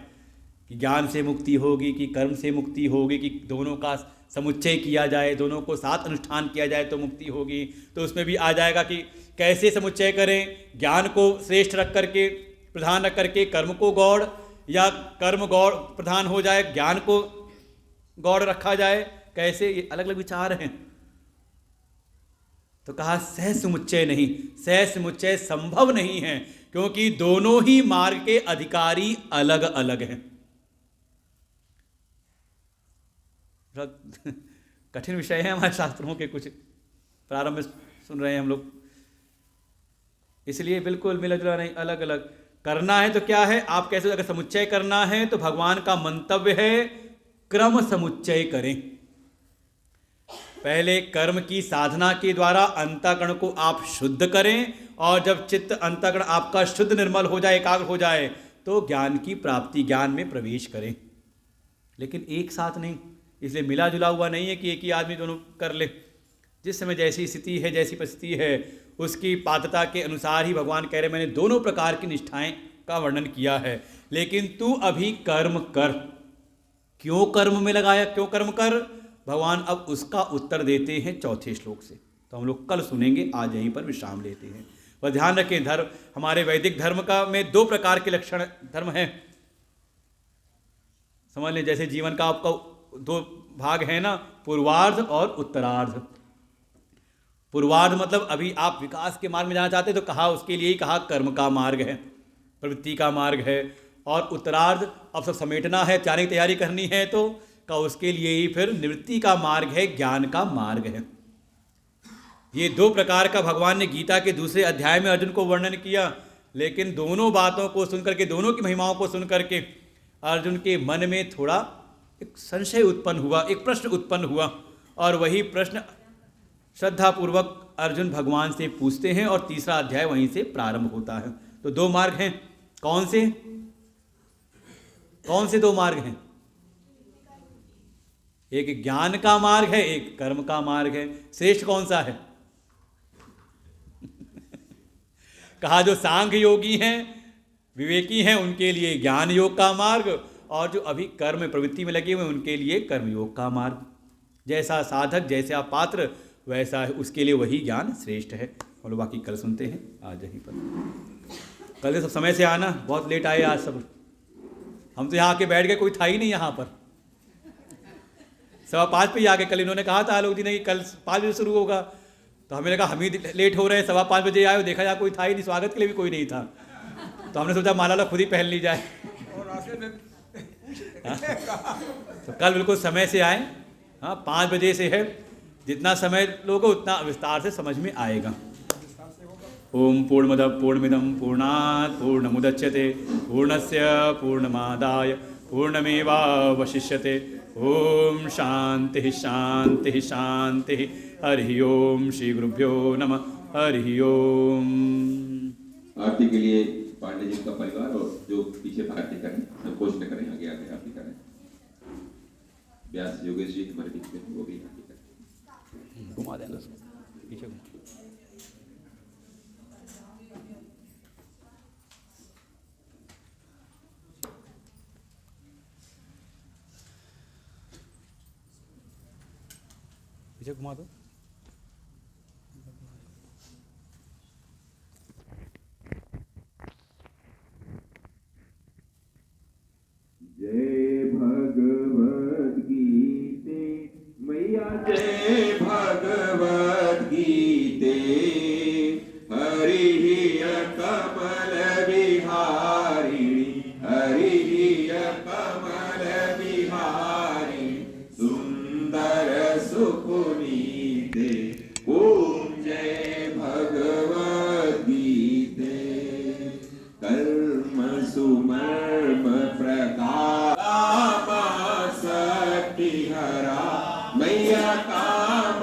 कि ज्ञान से मुक्ति होगी कि कर्म से मुक्ति होगी कि दोनों का समुच्चय किया जाए, दोनों को साथ अनुष्ठान किया जाए तो मुक्ति होगी। तो उसमें भी आ जाएगा कि कैसे समुच्चय करें, ज्ञान को श्रेष्ठ रख करके, प्रधान रख करके कर्म को गौड़, या कर्म गौड़ प्रधान हो जाए, ज्ञान को गौड़ रखा जाए, कैसे, ये अलग अलग विचार हैं। तो कहा सह समुच्चय नहीं, सह समुच्चय संभव नहीं है, क्योंकि दोनों ही मार्ग के अधिकारी अलग अलग हैं। कठिन विषय है हमारे शास्त्रों के, कुछ प्रारंभ में सुन रहे हैं हम लोग, इसलिए बिल्कुल मिला जुला नहीं, अलग अलग करना है। तो क्या है, आप कैसे, अगर समुच्चय करना है तो भगवान का मंतव्य है क्रम समुच्चय करें। पहले कर्म की साधना के द्वारा अंतःकरण को आप शुद्ध करें, और जब चित्त अंतःकरण आपका शुद्ध निर्मल हो जाए, एकाग्र हो जाए, तो ज्ञान की प्राप्ति, ज्ञान में प्रवेश करें। लेकिन एक साथ नहीं, इसलिए मिला जुला हुआ नहीं है कि एक ही आदमी दोनों कर ले। जिस समय जैसी स्थिति है, जैसी परिस्थिति है, उसकी पात्रता के अनुसार ही भगवान कह रहे मैंने दोनों प्रकार की निष्ठाएं का वर्णन किया है। लेकिन तू अभी कर्म कर। क्यों कर्म में लगाया, क्यों कर्म कर, भगवान अब उसका उत्तर देते हैं चौथे श्लोक से। तो हम लोग कल सुनेंगे, आज यहीं पर विश्राम लेते हैं। और ध्यान रखें, धर्म हमारे वैदिक धर्म का में दो प्रकार के लक्षण धर्म है, समझ लें। जैसे जीवन का आपका दो भाग है ना, पूर्वार्ध और उत्तरार्ध। पूर्वार्ध मतलब अभी आप विकास के मार्ग में जाना चाहते हैं, तो कहा उसके लिए ही कहा कर्म का मार्ग है, प्रवृत्ति का मार्ग है। और उत्तरार्ध अब सब समेटना है, जाने की तैयारी करनी है, तो का उसके लिए ही फिर निवृत्ति का मार्ग है, ज्ञान का मार्ग है। ये दो प्रकार का भगवान ने गीता के दूसरे अध्याय में अर्जुन को वर्णन किया। लेकिन दोनों बातों को सुन करके, दोनों की महिमाओं को सुन करके अर्जुन के मन में थोड़ा एक संशय उत्पन्न हुआ, एक प्रश्न उत्पन्न हुआ, और वही प्रश्न श्रद्धापूर्वक अर्जुन भगवान से पूछते हैं और तीसरा अध्याय वहीं से प्रारंभ होता है। तो दो मार्ग हैं, कौन से दो मार्ग हैं? एक ज्ञान का मार्ग है, एक कर्म का मार्ग है। श्रेष्ठ कौन सा है? कहा जो सांख्य योगी हैं, विवेकी हैं, उनके लिए ज्ञान योग का मार्ग, और जो अभी कर्म प्रवृत्ति में लगे हुए उनके लिए कर्म योग का मार्ग। जैसा साधक, जैसा पात्र, वैसा है उसके लिए वही ज्ञान श्रेष्ठ है। और बाकी कल सुनते हैं आज यहीं पर। कल सब समय से आना, बहुत लेट आए आज सब। हम तो यहाँ आके बैठ गए, कोई था ही नहीं यहाँ पर। 5:15 पे ही आ गए। कल इन्होंने कहा था आलोक जी ने कि कल 5 बजे शुरू होगा, तो हमें लगा हम ही लेट हो रहे हैं। 5:15 बजे आए, देखा जाए कोई था ही नहीं, स्वागत के लिए भी कोई नहीं था। तो हमने सोचा माला खुद ही पहन ली जाए। तो कल बिल्कुल समय से आए। हाँ, 5 बजे से है। जितना समय लोगे उतना विस्तार से समझ में आएगा। ओम पूर्णमदः पूर्णमिदं पूर्णात् पूर्णमुदच्यते पूर्णस्य पूर्णमादाय पूर्णमेवावशिष्यते। ओम शांति शांति शांति। हरि ओम। श्री गुरुभ्यो नमः। हरि ओम। आरती के लिए पांडे जी का परिवार और जो पीछे आरती करें, संकोच न करें, आगे आगे आरती करें। व्यास योगेश जी हमारे बीच में, वो भी आरती करें। घुमा देना पीछे घुमा। पीछे घुमा दो। जय भगवद गीते मैया, जय भगवद गीते। हरि कमल बिहारिणी, हरि कमल बिहारी, सुंदर सुपुनीते। ओम जय भगवद गीते। कर्म सुमर्म प्रकाश शक्ति हरा मैया काम